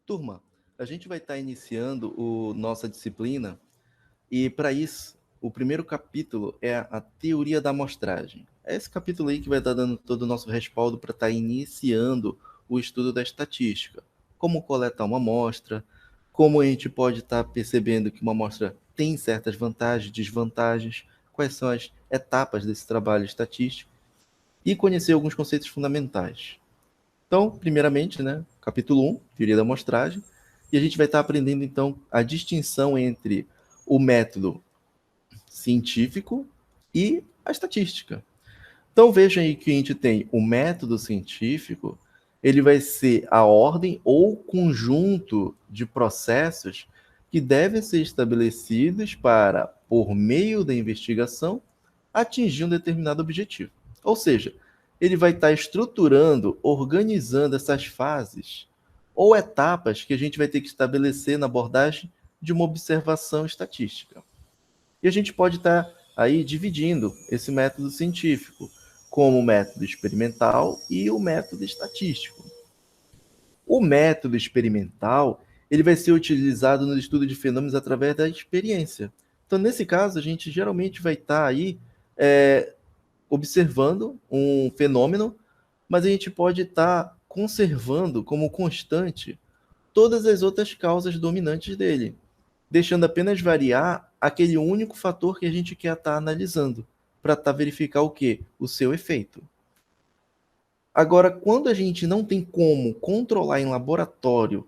Turma, a gente vai estar iniciando nossa disciplina e, para isso, o primeiro capítulo é a teoria da amostragem. É esse capítulo aí que vai estar dando todo o nosso respaldo para estar iniciando o estudo da estatística. Como coletar uma amostra, como a gente pode estar percebendo que uma amostra tem certas vantagens, desvantagens, quais são as etapas desse trabalho estatístico e conhecer alguns conceitos fundamentais. Então, primeiramente, né, capítulo 1, teoria da amostragem, e a gente vai estar aprendendo, então, a distinção entre o método científico e a estatística. Então, vejam aí que a gente tem o método científico, ele vai ser a ordem ou conjunto de processos que devem ser estabelecidos para, por meio da investigação, atingir um determinado objetivo. Ou seja, ele vai estar estruturando, organizando essas fases ou etapas que a gente vai ter que estabelecer na abordagem de uma observação estatística. E a gente pode estar aí dividindo esse método científico como o método experimental e o método estatístico. O método experimental, ele vai ser utilizado no estudo de fenômenos através da experiência. Então, nesse caso, a gente geralmente vai estar aí observando um fenômeno, mas a gente pode estar conservando como constante todas as outras causas dominantes dele, deixando apenas variar aquele único fator que a gente quer estar analisando, para estar verificar o quê? O seu efeito. Agora, quando a gente não tem como controlar em laboratório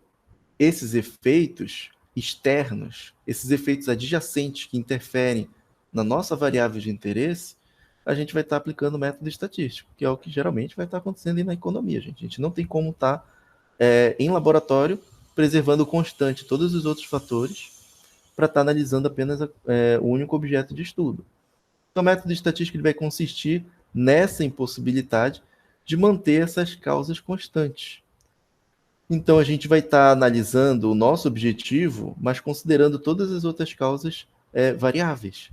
esses efeitos externos, esses efeitos adjacentes que interferem na nossa variável de interesse, a gente vai estar aplicando o método estatístico, que é o que geralmente vai estar acontecendo na economia, gente. A gente não tem como estar em laboratório preservando constante todos os outros fatores para estar analisando apenas o único objeto de estudo. Então, o método estatístico ele vai consistir nessa impossibilidade de manter essas causas constantes. Então, a gente vai estar analisando o nosso objetivo, mas considerando todas as outras causas variáveis.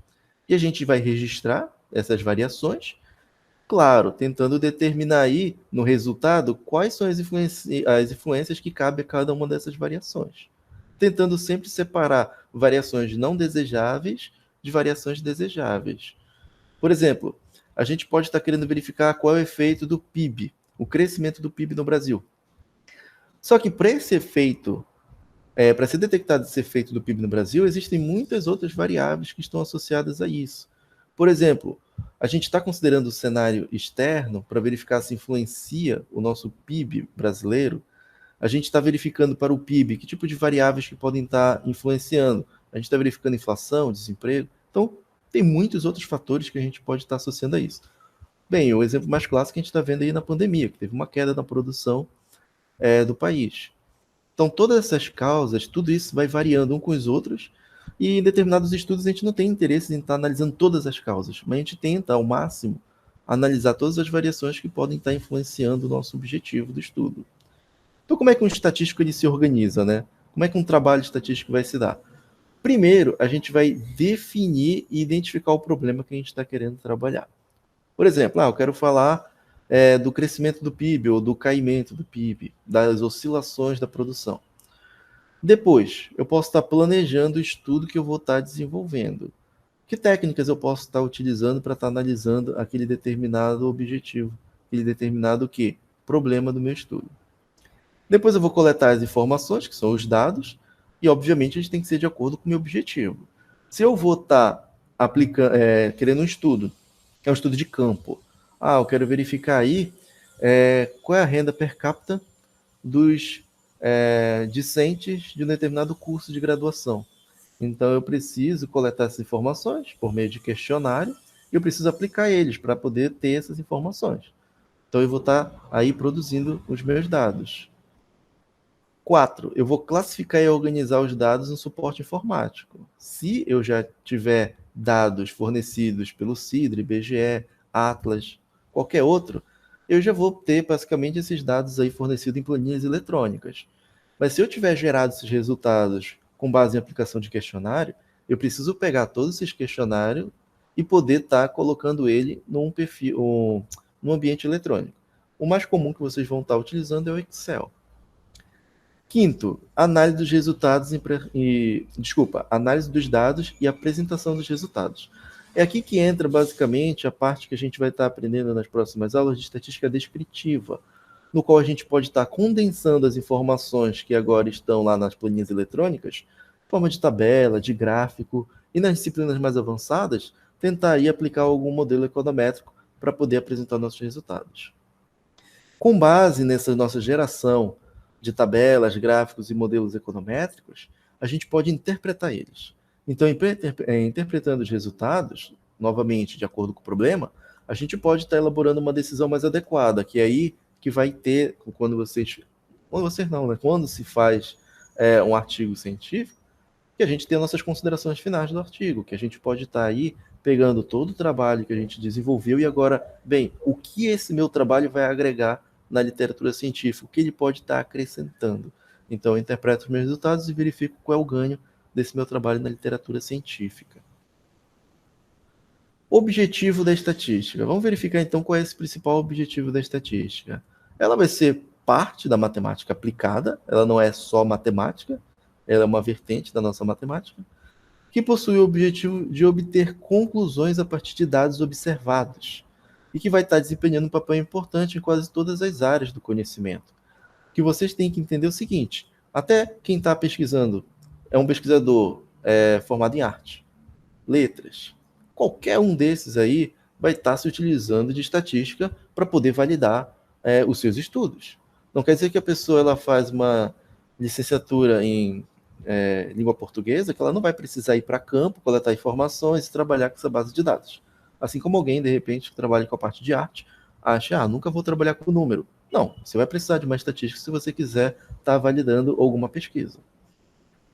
E a gente vai registrar essas variações, claro, tentando determinar aí no resultado quais são as influências que cabem a cada uma dessas variações. Tentando sempre separar variações não desejáveis de variações desejáveis. Por exemplo, a gente pode estar querendo verificar qual é o efeito do PIB, o crescimento do PIB no Brasil. Só que para esse efeito, para ser detectado esse efeito do PIB no Brasil, existem muitas outras variáveis que estão associadas a isso. Por exemplo, a gente está considerando o cenário externo para verificar se influencia o nosso PIB brasileiro. A gente está verificando para o PIB que tipo de variáveis que podem estar influenciando. A gente está verificando inflação, desemprego. Então, tem muitos outros fatores que a gente pode estar associando a isso. Bem, o exemplo mais clássico que a gente está vendo aí na pandemia, que teve uma queda na produção do país. Então, todas essas causas, tudo isso vai variando um com os outros, e em determinados estudos a gente não tem interesse em estar analisando todas as causas, mas a gente tenta, ao máximo, analisar todas as variações que podem estar influenciando o nosso objetivo do estudo. Então, como é que um estatístico ele se organiza, né? Como é que um trabalho estatístico vai se dar? Primeiro, a gente vai definir e identificar o problema que a gente está querendo trabalhar. Por exemplo, eu quero falar do crescimento do PIB ou do caimento do PIB, das oscilações da produção. Depois, eu posso estar planejando o estudo que eu vou estar desenvolvendo. Que técnicas eu posso estar utilizando para estar analisando aquele determinado objetivo, aquele determinado quê? Problema do meu estudo. Depois eu vou coletar as informações, que são os dados, e obviamente a gente tem que ser de acordo com o meu objetivo. Se eu vou estar aplicando, querendo um estudo, que é um estudo de campo, eu quero verificar aí qual é a renda per capita dos discentes de um determinado curso de graduação. Então eu preciso coletar essas informações por meio de questionário e eu preciso aplicar eles para poder ter essas informações. Então eu vou estar aí produzindo os meus dados. 4, eu vou classificar e organizar os dados no suporte informático. Se eu já tiver dados fornecidos pelo CIDR, IBGE, Atlas, qualquer outro, eu já vou ter basicamente esses dados aí fornecidos em planilhas eletrônicas. Mas se eu tiver gerado esses resultados com base em aplicação de questionário, eu preciso pegar todos esses questionários e poder estar colocando ele num perfil, num ambiente eletrônico. O mais comum que vocês vão estar utilizando é o Excel. Quinto, análise dos resultados análise dos dados e apresentação dos resultados. É aqui que entra basicamente a parte que a gente vai estar aprendendo nas próximas aulas de estatística descritiva, no qual a gente pode estar condensando as informações que agora estão lá nas planilhas eletrônicas, em forma de tabela, de gráfico, e nas disciplinas mais avançadas, tentar aí aplicar algum modelo econométrico para poder apresentar nossos resultados. Com base nessa nossa geração de tabelas, gráficos e modelos econométricos, a gente pode interpretar eles. Então, interpretando os resultados, novamente, de acordo com o problema, a gente pode estar elaborando uma decisão mais adequada, que é aí que vai ter, quando se faz um artigo científico, que a gente tem nossas considerações finais do artigo, que a gente pode estar aí pegando todo o trabalho que a gente desenvolveu e agora, bem, o que esse meu trabalho vai agregar na literatura científica, o que ele pode estar acrescentando. Então, eu interpreto os meus resultados e verifico qual é o ganho desse meu trabalho na literatura científica. Objetivo da estatística. Vamos verificar então qual é esse principal objetivo da estatística. Ela vai ser parte da matemática aplicada, ela não é só matemática, ela é uma vertente da nossa matemática, que possui o objetivo de obter conclusões a partir de dados observados e que vai estar desempenhando um papel importante em quase todas as áreas do conhecimento. Que vocês têm que entender o seguinte, até quem está pesquisando é um pesquisador formado em arte, letras, qualquer um desses aí vai estar se utilizando de estatística para poder validar os seus estudos. Não quer dizer que a pessoa ela faz uma licenciatura em língua portuguesa, que ela não vai precisar ir para campo, coletar informações e trabalhar com essa base de dados. Assim como alguém, de repente, que trabalha com a parte de arte, acha, nunca vou trabalhar com número. Não, você vai precisar de uma estatística se você quiser estar validando alguma pesquisa.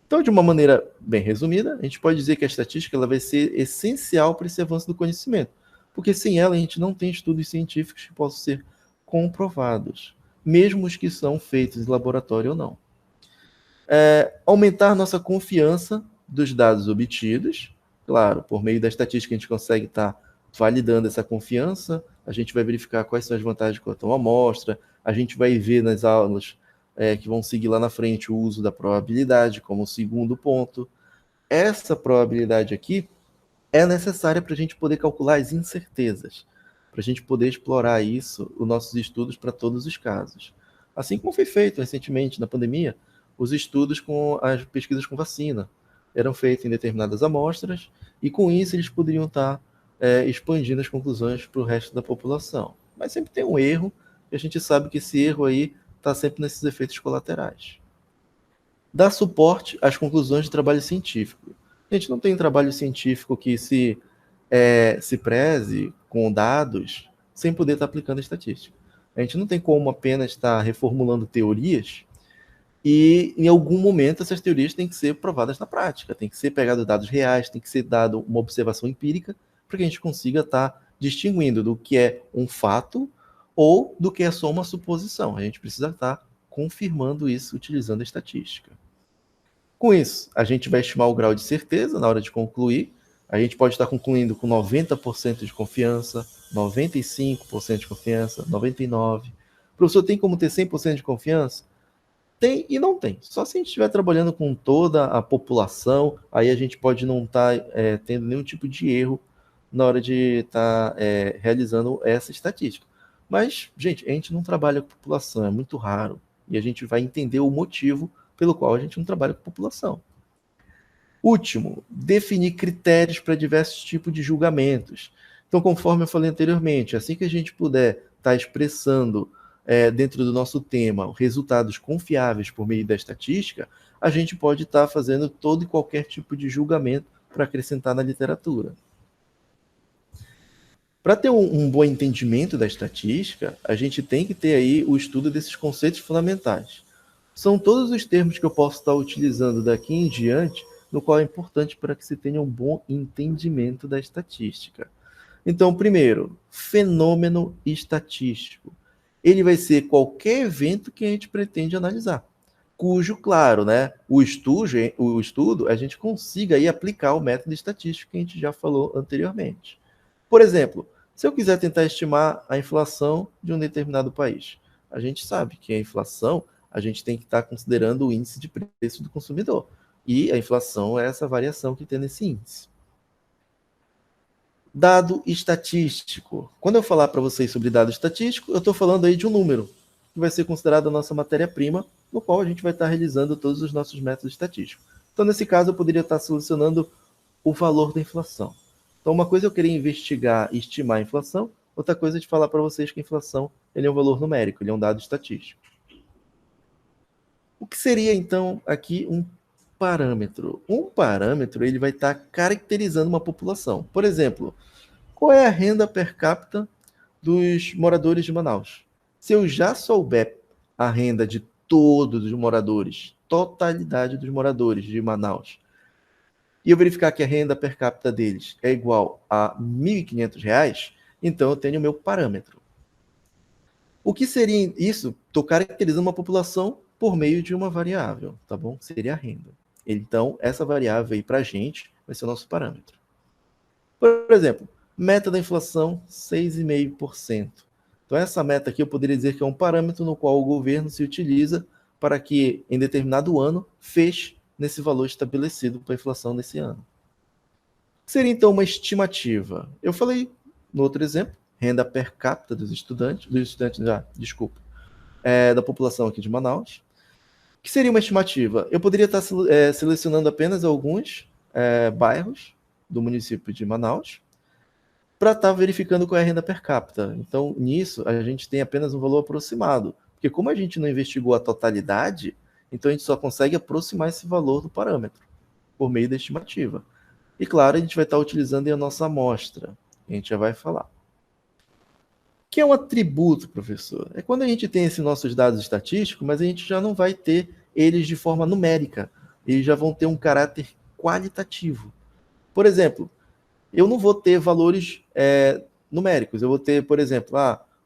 Então, de uma maneira bem resumida, a gente pode dizer que a estatística ela vai ser essencial para esse avanço do conhecimento, porque sem ela a gente não tem estudos científicos que possam ser comprovados, mesmo os que são feitos em laboratório ou não. Aumentar nossa confiança dos dados obtidos, claro, por meio da estatística a gente consegue estar validando essa confiança, a gente vai verificar quais são as vantagens de coletar uma amostra, a gente vai ver nas aulas que vão seguir lá na frente o uso da probabilidade como segundo ponto. Essa probabilidade aqui é necessária para a gente poder calcular as incertezas, para a gente poder explorar isso, os nossos estudos para todos os casos. Assim como foi feito recentemente na pandemia, os estudos com as pesquisas com vacina eram feitos em determinadas amostras e com isso eles poderiam estar expandindo as conclusões para o resto da população. Mas sempre tem um erro e a gente sabe que esse erro aí está sempre nesses efeitos colaterais. Dá suporte às conclusões de trabalho científico. A gente não tem trabalho científico que se preze com dados sem poder estar aplicando a estatística. A gente não tem como apenas estar reformulando teorias e, em algum momento, essas teorias têm que ser provadas na prática, tem que ser pegado dados reais, tem que ser dado uma observação empírica para que a gente consiga estar distinguindo do que é um fato ou do que é só uma suposição. A gente precisa estar confirmando isso utilizando a estatística. Com isso, a gente vai estimar o grau de certeza na hora de concluir. A gente pode estar concluindo com 90% de confiança, 95% de confiança, 99%. O professor tem como ter 100% de confiança? Tem e não tem. Só se a gente estiver trabalhando com toda a população, aí a gente pode não estar tendo nenhum tipo de erro na hora de estar realizando essa estatística. Mas, gente, a gente não trabalha com população, é muito raro. E a gente vai entender o motivo pelo qual a gente não trabalha com população. Último, definir critérios para diversos tipos de julgamentos. Então, conforme eu falei anteriormente, assim que a gente puder estar expressando dentro do nosso tema resultados confiáveis por meio da estatística, a gente pode estar fazendo todo e qualquer tipo de julgamento para acrescentar na literatura. Para ter um bom entendimento da estatística, a gente tem que ter aí o estudo desses conceitos fundamentais. São todos os termos que eu posso estar utilizando daqui em diante, no qual é importante para que se tenha um bom entendimento da estatística. Então, primeiro, fenômeno estatístico. Ele vai ser qualquer evento que a gente pretende analisar, cujo, claro, o estudo, a gente consiga aí aplicar o método estatístico que a gente já falou anteriormente. Por exemplo, se eu quiser tentar estimar a inflação de um determinado país, a gente sabe que a inflação a gente tem que estar considerando o índice de preço do consumidor. E a inflação é essa variação que tem nesse índice. Dado estatístico. Quando eu falar para vocês sobre dado estatístico, eu estou falando aí de um número, que vai ser considerado a nossa matéria-prima, no qual a gente vai estar realizando todos os nossos métodos estatísticos. Então, nesse caso, eu poderia estar solucionando o valor da inflação. Então, uma coisa é eu querer investigar e estimar a inflação, outra coisa é de falar para vocês que a inflação ele é um valor numérico, ele é um dado estatístico. O que seria, então, aqui um parâmetro? Um parâmetro ele vai estar caracterizando uma população. Por exemplo, qual é a renda per capita dos moradores de Manaus? Se eu já souber a renda de todos os moradores, totalidade dos moradores de Manaus, e eu verificar que a renda per capita deles é igual a R$ 1.500, então eu tenho o meu parâmetro. O que seria isso? Estou caracterizando uma população por meio de uma variável, tá bom? Seria a renda. Então, essa variável aí para a gente vai ser o nosso parâmetro. Por exemplo, meta da inflação, 6,5%. Então, essa meta aqui eu poderia dizer que é um parâmetro no qual o governo se utiliza para que, em determinado ano, feche nesse valor estabelecido para a inflação nesse ano. Seria, então, uma estimativa. Eu falei, no outro exemplo, renda per capita dos estudantes da população aqui de Manaus, que seria uma estimativa. Eu poderia estar selecionando apenas alguns bairros do município de Manaus para estar verificando qual é a renda per capita. Então, nisso, a gente tem apenas um valor aproximado, porque como a gente não investigou a totalidade, então a gente só consegue aproximar esse valor do parâmetro, por meio da estimativa. E claro, a gente vai estar utilizando a nossa amostra, a gente já vai falar. O que é um atributo, professor? É quando a gente tem esses nossos dados estatísticos, mas a gente já não vai ter eles de forma numérica, eles já vão ter um caráter qualitativo. Por exemplo, eu não vou ter valores numéricos, eu vou ter, por exemplo,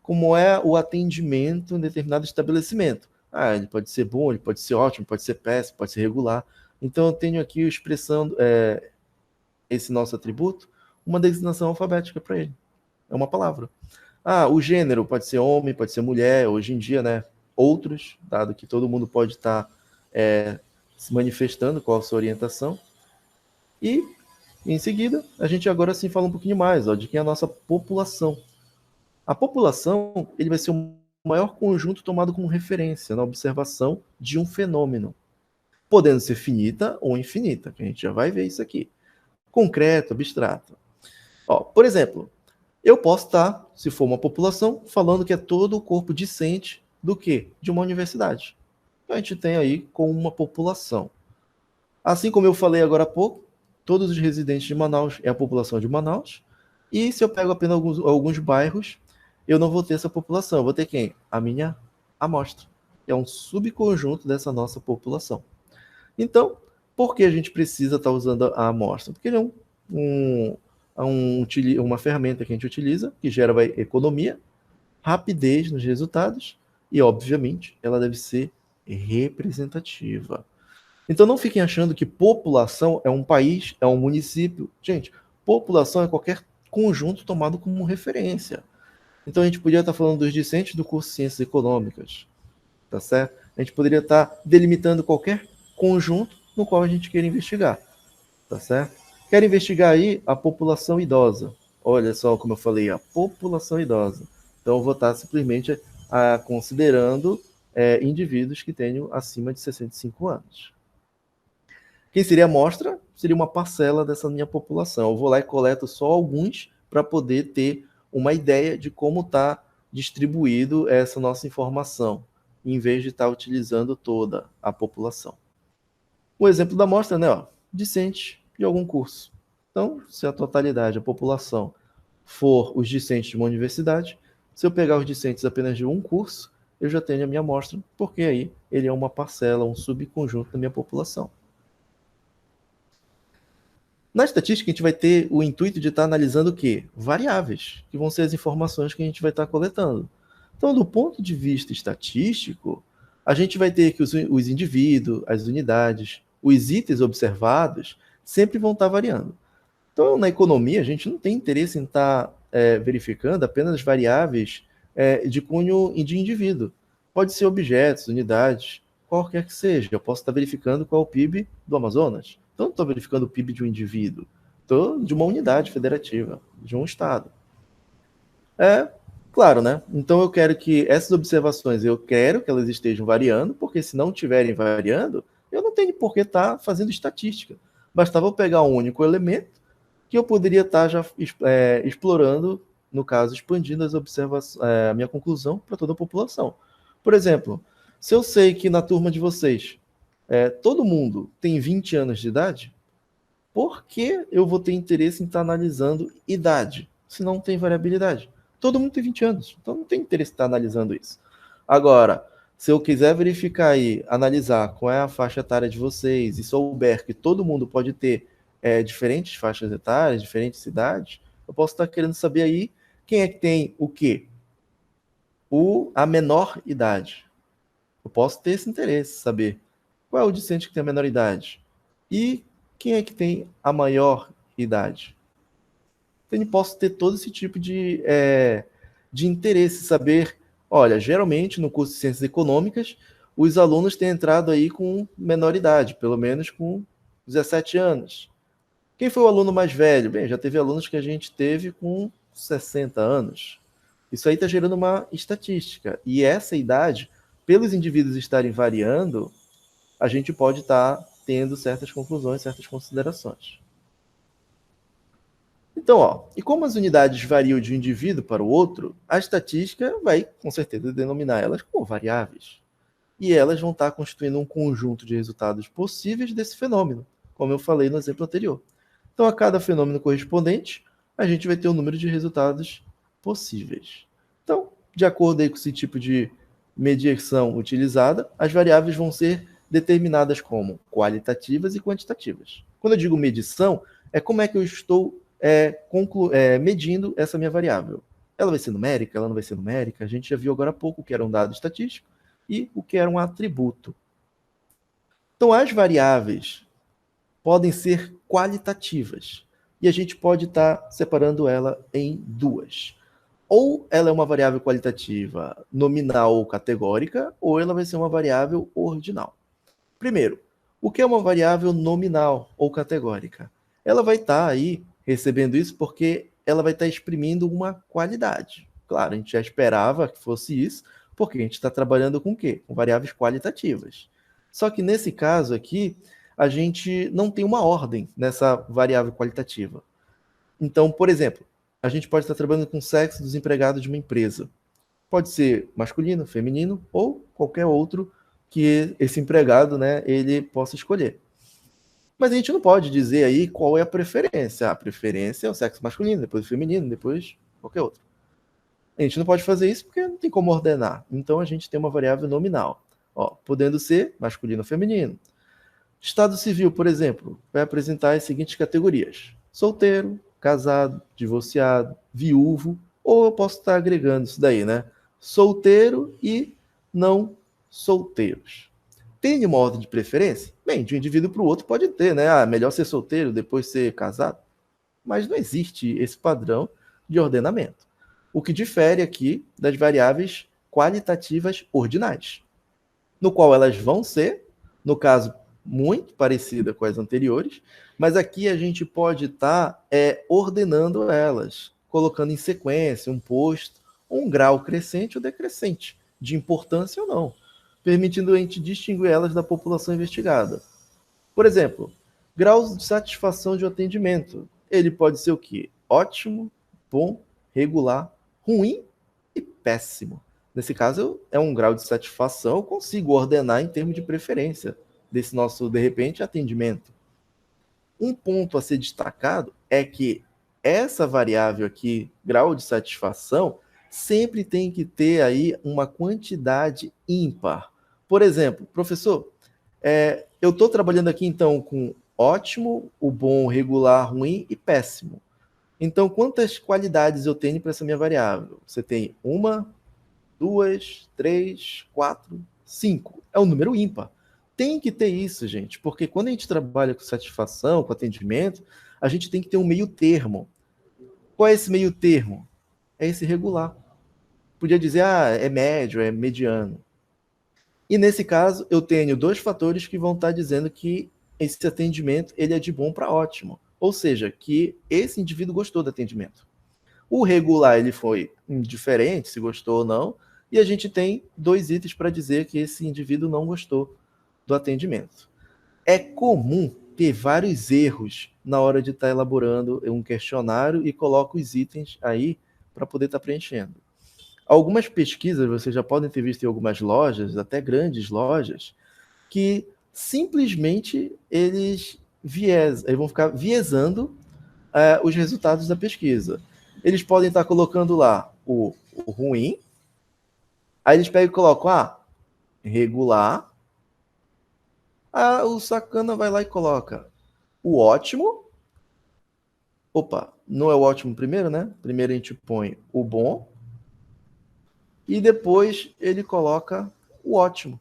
como é o atendimento em determinado estabelecimento. Ele pode ser bom, ele pode ser ótimo, pode ser péssimo, pode ser regular. Então, eu tenho aqui expressando esse nosso atributo, uma designação alfabética para ele. É uma palavra. O gênero pode ser homem, pode ser mulher, hoje em dia, né? Outros, dado que todo mundo pode estar se manifestando qual a sua orientação. E, em seguida, a gente agora sim fala um pouquinho mais de quem é a nossa população. A população ele vai ser o maior conjunto tomado como referência na observação de um fenômeno, podendo ser finita ou infinita, que a gente já vai ver isso aqui. Concreto, abstrato. Por exemplo, eu posso estar, se for uma população, falando que é todo o corpo discente do quê? De uma universidade. Então, a gente tem aí como uma população. Assim como eu falei agora há pouco, todos os residentes de Manaus é a população de Manaus. E se eu pego apenas alguns bairros, eu não vou ter essa população. Eu vou ter quem? A minha amostra. É um subconjunto dessa nossa população. Então, por que a gente precisa estar usando a amostra? Porque ele é uma ferramenta que a gente utiliza, que gera economia, rapidez nos resultados e, obviamente, ela deve ser representativa. Então não fiquem achando que população é um país, é um município. Gente, população é qualquer conjunto tomado como referência. Então a gente podia estar falando dos discentes do curso de Ciências Econômicas, tá certo? A gente poderia estar delimitando qualquer conjunto no qual a gente queira investigar, tá certo? Quero investigar aí a população idosa. Olha só como eu falei, a população idosa. Então eu vou estar simplesmente considerando indivíduos que tenham acima de 65 anos. Quem seria a amostra? Seria uma parcela dessa minha população. Eu vou lá e coleto só alguns para poder ter uma ideia de como está distribuído essa nossa informação, em vez de estar utilizando toda a população. O exemplo da amostra, discente de algum curso. Então, se a totalidade, a população, for os discentes de uma universidade, se eu pegar os discentes apenas de um curso, eu já tenho a minha amostra, porque aí ele é uma parcela, um subconjunto da minha população. Na estatística, a gente vai ter o intuito de estar analisando o quê? Variáveis, que vão ser as informações que a gente vai estar coletando. Então, do ponto de vista estatístico, a gente vai ter que os indivíduos, as unidades, os itens observados sempre vão estar variando. Então, na economia, a gente não tem interesse em estar verificando apenas variáveis de cunho de indivíduo. Pode ser objetos, unidades, qualquer que seja. Eu posso estar verificando qual é o PIB do Amazonas. Então, não estou verificando o PIB de um indivíduo. Estou de uma unidade federativa, de um estado. É claro, né? Então, eu quero que essas observações, eu quero que elas estejam variando, porque se não estiverem variando, eu não tenho por que estar fazendo estatística. Bastava eu pegar um único elemento que eu poderia estar já explorando, no caso, expandindo as observações, a minha conclusão para toda a população. Por exemplo, se eu sei que na turma de vocês todo mundo tem 20 anos de idade, por que eu vou ter interesse em estar analisando idade, se não tem variabilidade? Todo mundo tem 20 anos, então não tem interesse em estar analisando isso. Agora, se eu quiser verificar aí, analisar qual é a faixa etária de vocês e souber que todo mundo pode ter diferentes faixas etárias, diferentes cidades, eu posso estar querendo saber aí quem é que tem o quê? A menor idade. Eu posso ter esse interesse, saber qual é o discente que tem a menor idade e quem é que tem a maior idade. Então, eu posso ter todo esse tipo de interesse, saber, olha, geralmente no curso de Ciências Econômicas, os alunos têm entrado aí com menor idade, pelo menos com 17 anos. Quem foi o aluno mais velho? Bem, já teve alunos que a gente teve com 60 anos. Isso aí está gerando uma estatística. E essa idade, pelos indivíduos estarem variando, a gente pode estar tendo certas conclusões, certas considerações. Então, e como as unidades variam de um indivíduo para o outro, a estatística vai, com certeza, denominar elas como variáveis. E elas vão estar constituindo um conjunto de resultados possíveis desse fenômeno, como eu falei no exemplo anterior. Então, a cada fenômeno correspondente, a gente vai ter um número de resultados possíveis. Então, de acordo aí com esse tipo de medição utilizada, as variáveis vão ser determinadas como qualitativas e quantitativas. Quando eu digo medição, é como é que eu estou medindo essa minha variável. Ela vai ser numérica? Ela não vai ser numérica? A gente já viu agora há pouco o que era um dado estatístico e o que era um atributo. Então, as variáveis podem ser qualitativas e a gente pode estar separando ela em duas. Ou ela é uma variável qualitativa nominal ou categórica, ou ela vai ser uma variável ordinal. Primeiro, o que é uma variável nominal ou categórica? Ela vai estar aí recebendo isso porque ela vai estar exprimindo uma qualidade. Claro, a gente já esperava que fosse isso, porque a gente está trabalhando com o quê? Com variáveis qualitativas. Só que nesse caso aqui, a gente não tem uma ordem nessa variável qualitativa. Então, por exemplo, a gente pode estar trabalhando com o sexo dos empregados de uma empresa. Pode ser masculino, feminino ou qualquer outro que esse empregado, né, ele possa escolher. Mas a gente não pode dizer aí qual é a preferência. A preferência é o sexo masculino, depois o feminino, depois qualquer outro. A gente não pode fazer isso porque não tem como ordenar. Então a gente tem uma variável nominal, podendo ser masculino ou feminino. Estado civil, por exemplo, vai apresentar as seguintes categorias: solteiro, casado, divorciado, viúvo, ou eu posso estar agregando isso daí, né? Solteiro e não solteiros. Tem uma ordem de preferência? Bem, de um indivíduo para o outro pode ter, né? Melhor ser solteiro, depois ser casado. Mas não existe esse padrão de ordenamento. O que difere aqui das variáveis qualitativas ordinais, no qual elas vão ser, no caso, muito parecida com as anteriores, mas aqui a gente pode estar ordenando elas, colocando em sequência um posto, um grau crescente ou decrescente, de importância ou não, permitindo a gente distinguir elas da população investigada. Por exemplo, graus de satisfação de atendimento. Ele pode ser o quê? Ótimo, bom, regular, ruim e péssimo. Nesse caso, é um grau de satisfação, eu consigo ordenar em termos de preferência desse nosso, de repente, atendimento. Um ponto a ser destacado é que essa variável aqui, grau de satisfação, sempre tem que ter aí uma quantidade ímpar. Por exemplo, professor, eu estou trabalhando aqui então com ótimo, o bom, regular, ruim e péssimo. Então, quantas qualidades eu tenho para essa minha variável? Você tem uma, duas, três, quatro, cinco. É um número ímpar. Tem que ter isso, gente, porque quando a gente trabalha com satisfação, com atendimento, a gente tem que ter um meio termo. Qual é esse meio termo? É esse regular. Podia dizer, é médio, é mediano. E nesse caso, eu tenho dois fatores que vão estar dizendo que esse atendimento ele é de bom para ótimo. Ou seja, que esse indivíduo gostou do atendimento. O regular ele foi indiferente, se gostou ou não, e a gente tem dois itens para dizer que esse indivíduo não gostou do atendimento. É comum ter vários erros na hora de estar elaborando um questionário e coloca os itens aí para poder estar preenchendo. Algumas pesquisas, vocês já podem ter visto em algumas lojas, até grandes lojas, que simplesmente eles vão ficar viesando os resultados da pesquisa. Eles podem estar colocando lá o ruim, aí eles pegam e colocam regular, o sacana vai lá e coloca o ótimo. Opa, não é o ótimo primeiro, né? Primeiro a gente põe o bom e depois ele coloca o ótimo.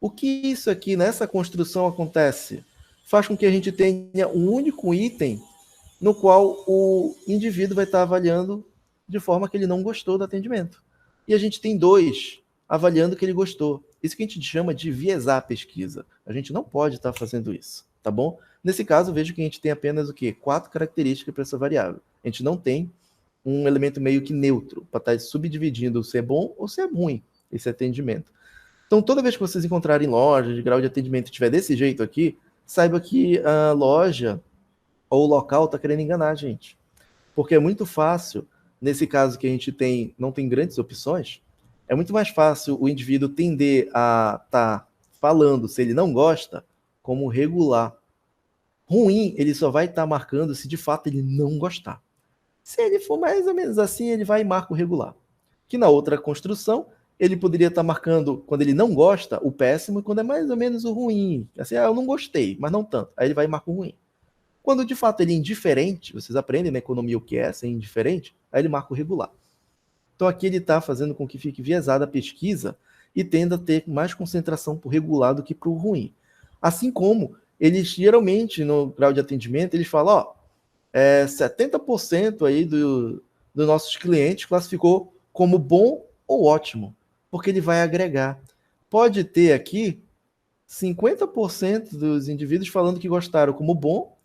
O que isso aqui nessa construção acontece? Faz com que a gente tenha um único item no qual o indivíduo vai estar avaliando de forma que ele não gostou do atendimento. E a gente tem dois avaliando que ele gostou. Isso que a gente chama de viesar a pesquisa. A gente não pode estar fazendo isso, tá bom? Nesse caso, vejo que a gente tem apenas o quê? 4 características para essa variável. A gente não tem um elemento meio que neutro para estar subdividindo se é bom ou se é ruim esse atendimento. Então, toda vez que vocês encontrarem loja de grau de atendimento e tiver desse jeito aqui, saiba que a loja ou o local está querendo enganar a gente. Porque é muito fácil, nesse caso que a gente não tem grandes opções, é muito mais fácil o indivíduo tender a estar falando se ele não gosta como regular. Ruim, ele só vai estar marcando se de fato ele não gostar. Se ele for mais ou menos assim, ele vai e marca o regular. Que na outra construção, ele poderia estar marcando, quando ele não gosta, o péssimo, e quando é mais ou menos o ruim. Assim, eu não gostei, mas não tanto. Aí ele vai e marca o ruim. Quando de fato ele é indiferente, vocês aprendem na economia o que é ser indiferente, aí ele marca o regular. Então aqui ele está fazendo com que fique viesada a pesquisa e tenda a ter mais concentração para o regular do que para o ruim. Assim como eles geralmente no grau de atendimento, eles falam, 70% aí dos nossos clientes classificou como bom ou ótimo, porque ele vai agregar. Pode ter aqui 50% dos indivíduos falando que gostaram como bom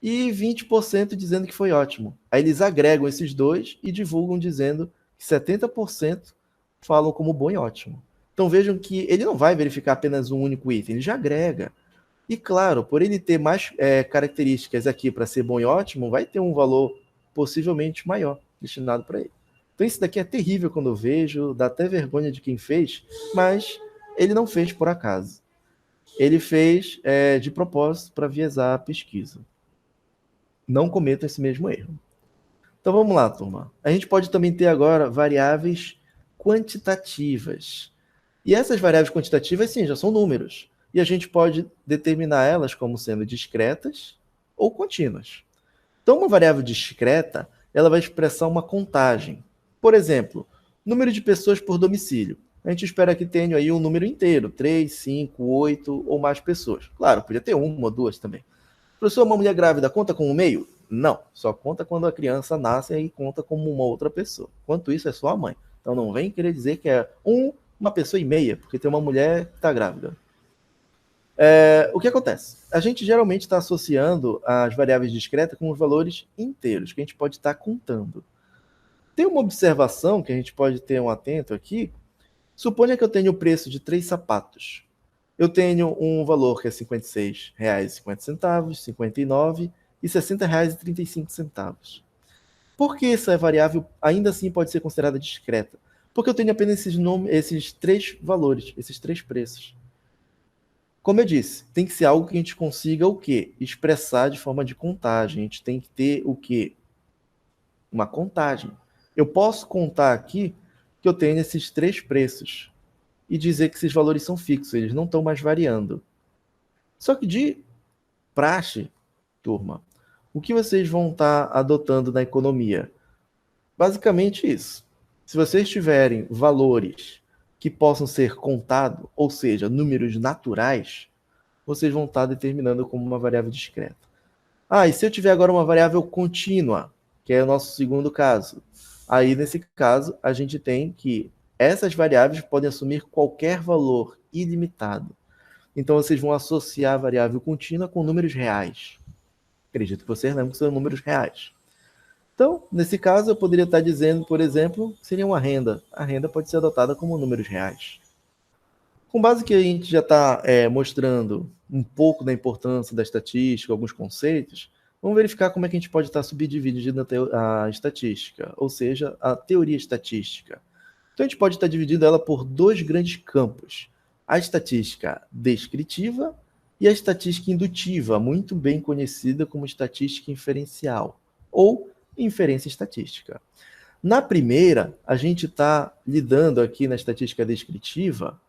e 20% dizendo que foi ótimo. Aí eles agregam esses dois e divulgam dizendo que 70% falam como bom e ótimo. Então vejam que ele não vai verificar apenas um único item, ele já agrega. E claro, por ele ter mais características aqui para ser bom e ótimo, vai ter um valor possivelmente maior destinado para ele. Então isso daqui é terrível quando eu vejo, dá até vergonha de quem fez, mas ele não fez por acaso. Ele fez de propósito para viesar a pesquisa. Não cometam esse mesmo erro. Então vamos lá, turma. A gente pode também ter agora variáveis quantitativas. E essas variáveis quantitativas, sim, já são números. E a gente pode determinar elas como sendo discretas ou contínuas. Então, uma variável discreta, ela vai expressar uma contagem. Por exemplo, número de pessoas por domicílio. A gente espera que tenha aí um número inteiro, 3, 5, 8 ou mais pessoas. Claro, podia ter uma ou duas também. Professor, uma mulher grávida conta como um meio? Não, só conta quando a criança nasce e conta como uma outra pessoa. Enquanto isso, é só a mãe. Então não vem querer dizer que é uma pessoa e meia, porque tem uma mulher que está grávida. O que acontece? A gente geralmente está associando as variáveis discretas com os valores inteiros, que a gente pode estar contando. Tem uma observação que a gente pode ter um atento aqui. Suponha que eu tenho o preço de 3 sapatos. Eu tenho um valor que é R$ 56,50, R$ 59 e R$ 60,35. Por que essa variável ainda assim pode ser considerada discreta? Porque eu tenho apenas esses 3 valores, esses 3 preços. Como eu disse, tem que ser algo que a gente consiga o quê? Expressar de forma de contagem. A gente tem que ter o quê? Uma contagem. Eu posso contar aqui que eu tenho esses 3 preços e dizer que esses valores são fixos, eles não estão mais variando. Só que de praxe, turma, o que vocês vão estar adotando na economia? Basicamente isso. Se vocês tiverem valores que possam ser contados, ou seja, números naturais, vocês vão estar determinando como uma variável discreta. E se eu tiver agora uma variável contínua, que é o nosso segundo caso, aí nesse caso a gente tem que Essas variáveis podem assumir qualquer valor ilimitado. Então, vocês vão associar a variável contínua com números reais. Acredito que vocês lembram que são números reais. Então, nesse caso, eu poderia estar dizendo, por exemplo, que seria uma renda. A renda pode ser adotada como números reais. Com base que a gente já está mostrando um pouco da importância da estatística, alguns conceitos, vamos verificar como é que a gente pode estar subdividindo a estatística, ou seja, a teoria estatística. Então, a gente pode estar dividindo ela por dois grandes campos. A estatística descritiva e a estatística indutiva, muito bem conhecida como estatística inferencial, ou inferência estatística. Na primeira, a gente está lidando aqui na estatística descritiva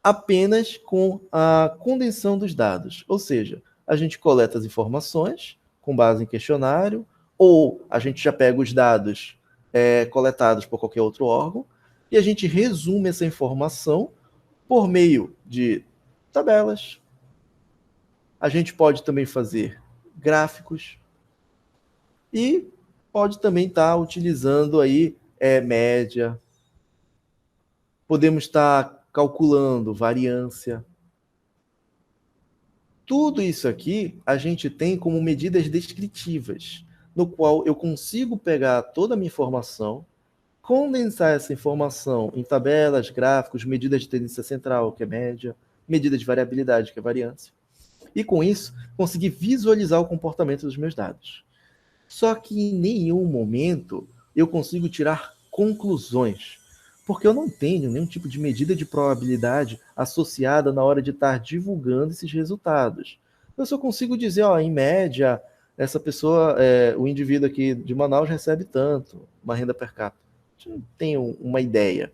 apenas com a condensação dos dados, ou seja, a gente coleta as informações com base em questionário, ou a gente já pega os dados coletados por qualquer outro órgão, e a gente resume essa informação por meio de tabelas. A gente pode também fazer gráficos e pode também estar utilizando aí média. Podemos estar calculando variância. Tudo isso aqui a gente tem como medidas descritivas, no qual eu consigo pegar toda a minha informação, condensar essa informação em tabelas, gráficos, medidas de tendência central, que é média, medida de variabilidade, que é variância, e com isso conseguir visualizar o comportamento dos meus dados. Só que em nenhum momento eu consigo tirar conclusões, porque eu não tenho nenhum tipo de medida de probabilidade associada na hora de estar divulgando esses resultados. Eu só consigo dizer, em média, essa pessoa, o indivíduo aqui de Manaus recebe tanto, uma renda per capita. A gente não tem uma ideia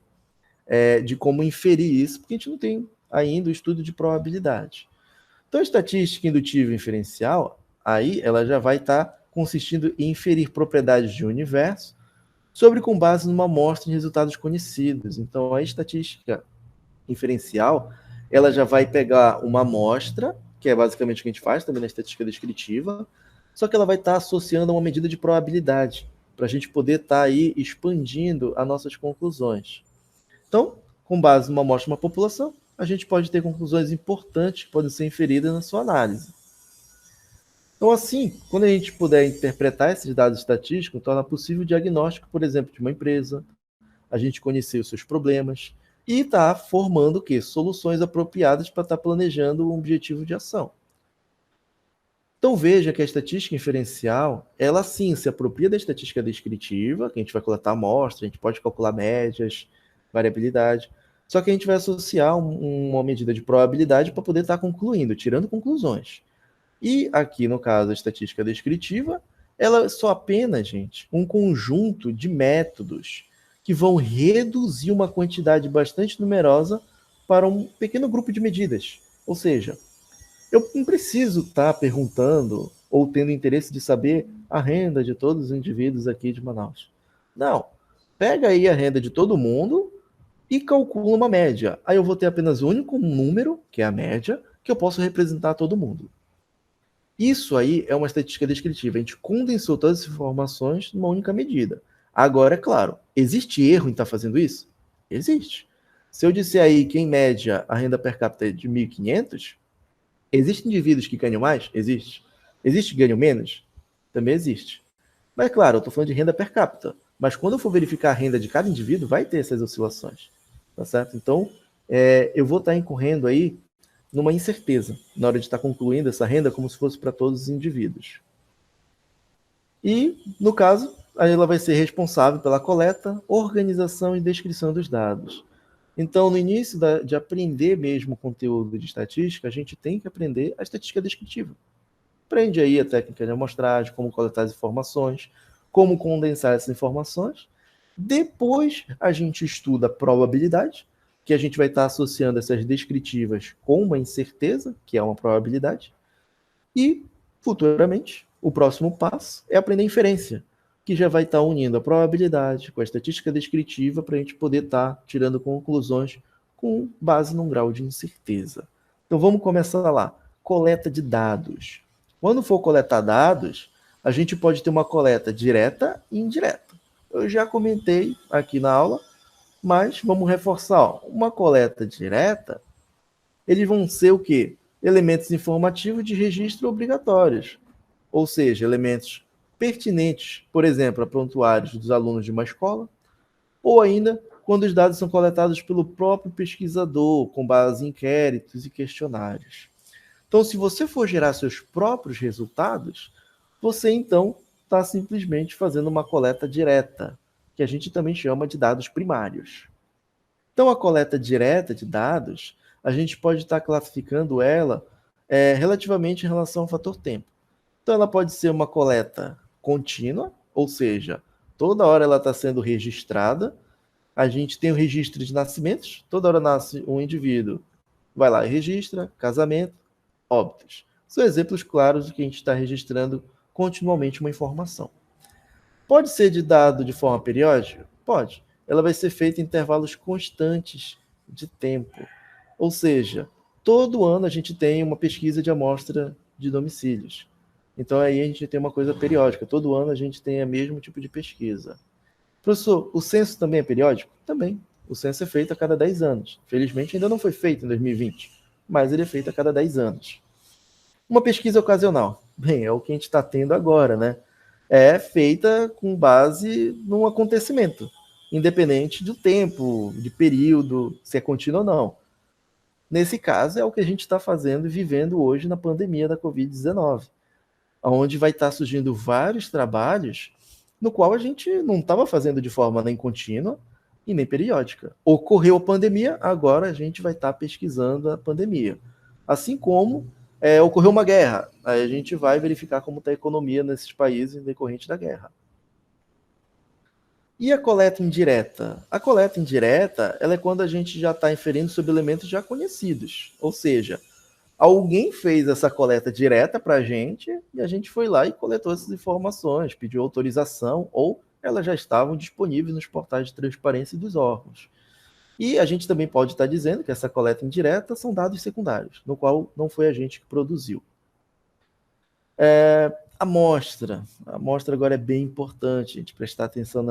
de como inferir isso, porque a gente não tem ainda o estudo de probabilidade. Então, a estatística indutiva inferencial, aí ela já vai estar consistindo em inferir propriedades de um universo com base numa amostra de resultados conhecidos. Então, a estatística inferencial, ela já vai pegar uma amostra, que é basicamente o que a gente faz também na estatística descritiva, só que ela vai estar associando a uma medida de probabilidade, para a gente poder estar aí expandindo as nossas conclusões. Então, com base numa amostra de uma população, a gente pode ter conclusões importantes que podem ser inferidas na sua análise. Então, assim, quando a gente puder interpretar esses dados estatísticos, torna possível o diagnóstico, por exemplo, de uma empresa, a gente conhecer os seus problemas e estar formando o quê? Soluções apropriadas para estar planejando um objetivo de ação. Então, veja que a estatística inferencial, ela sim se apropria da estatística descritiva, que a gente vai coletar amostra, a gente pode calcular médias, variabilidade, só que a gente vai associar uma medida de probabilidade para poder estar concluindo, tirando conclusões. E aqui, no caso, a estatística descritiva, ela é só apenas, gente, um conjunto de métodos que vão reduzir uma quantidade bastante numerosa para um pequeno grupo de medidas. Ou seja, eu não preciso estar perguntando ou tendo interesse de saber a renda de todos os indivíduos aqui de Manaus. Não. Pega aí a renda de todo mundo e calcula uma média. Aí eu vou ter apenas um único número, que é a média, que eu posso representar todo mundo. Isso aí é uma estatística descritiva. A gente condensou todas as informações numa única medida. Agora, é claro, existe erro em estar fazendo isso? Existe. Se eu disser aí que, em média, a renda per capita é de 1.500, existem indivíduos que ganham mais? Existe. Existe que ganham menos? Também existe. Mas, claro, eu estou falando de renda per capita. Mas quando eu for verificar a renda de cada indivíduo, vai ter essas oscilações. Tá certo? Então, eu vou estar incorrendo aí numa incerteza na hora de estar concluindo essa renda como se fosse para todos os indivíduos. E, no caso, ela vai ser responsável pela coleta, organização e descrição dos dados. Então, no início de aprender mesmo o conteúdo de estatística, a gente tem que aprender a estatística descritiva. Aprende aí a técnica de amostragem, como coletar as informações, como condensar essas informações. Depois, a gente estuda a probabilidade, que a gente vai estar associando essas descritivas com uma incerteza, que é uma probabilidade. E, futuramente, o próximo passo é aprender inferência, que já vai estar unindo a probabilidade com a estatística descritiva para a gente poder estar tirando conclusões com base num grau de incerteza. Então, vamos começar lá. Coleta de dados. Quando for coletar dados, a gente pode ter uma coleta direta e indireta. Eu já comentei aqui na aula Mas vamos reforçar, ó, uma coleta direta, eles vão ser o quê? Elementos informativos de registro obrigatórios, ou seja, elementos pertinentes, por exemplo, a prontuários dos alunos de uma escola, ou ainda quando os dados são coletados pelo próprio pesquisador, com base em inquéritos e questionários. Então, se você for gerar seus próprios resultados, você então está simplesmente fazendo uma coleta direta, que a gente também chama de dados primários. Então, a coleta direta de dados, a gente pode estar classificando ela relativamente em relação ao fator tempo. Então, ela pode ser uma coleta contínua, ou seja, toda hora ela está sendo registrada. A gente tem o registro de nascimentos, toda hora nasce um indivíduo, vai lá e registra, casamento, óbitos. São exemplos claros de que a gente está registrando continuamente uma informação. Pode ser de dado de forma periódica? Pode. Ela vai ser feita em intervalos constantes de tempo. Ou seja, todo ano a gente tem uma pesquisa de amostra de domicílios. Então aí a gente tem uma coisa periódica. Todo ano a gente tem o mesmo tipo de pesquisa. Professor, o censo também é periódico? Também. O censo é feito a cada 10 anos. Felizmente ainda não foi feito em 2020, mas ele é feito a cada 10 anos. Uma pesquisa ocasional. Bem, é o que a gente está tendo agora, né? É feita com base num acontecimento, independente do tempo, de período, se é contínuo ou não. Nesse caso, é o que a gente está fazendo e vivendo hoje na pandemia da Covid-19, onde vai estar surgindo vários trabalhos no qual a gente não estava fazendo de forma nem contínua e nem periódica. Ocorreu a pandemia, agora a gente vai estar pesquisando a pandemia. Assim como ocorreu uma guerra, aí a gente vai verificar como está a economia nesses países decorrente da guerra. E a coleta indireta? A coleta indireta ela é quando a gente já está inferindo sobre elementos já conhecidos, ou seja, alguém fez essa coleta direta para a gente e a gente foi lá e coletou essas informações, pediu autorização ou elas já estavam disponíveis nos portais de transparência dos órgãos. E a gente também pode estar dizendo que essa coleta indireta são dados secundários, no qual não foi a gente que produziu. A amostra agora é bem importante, a gente prestar atenção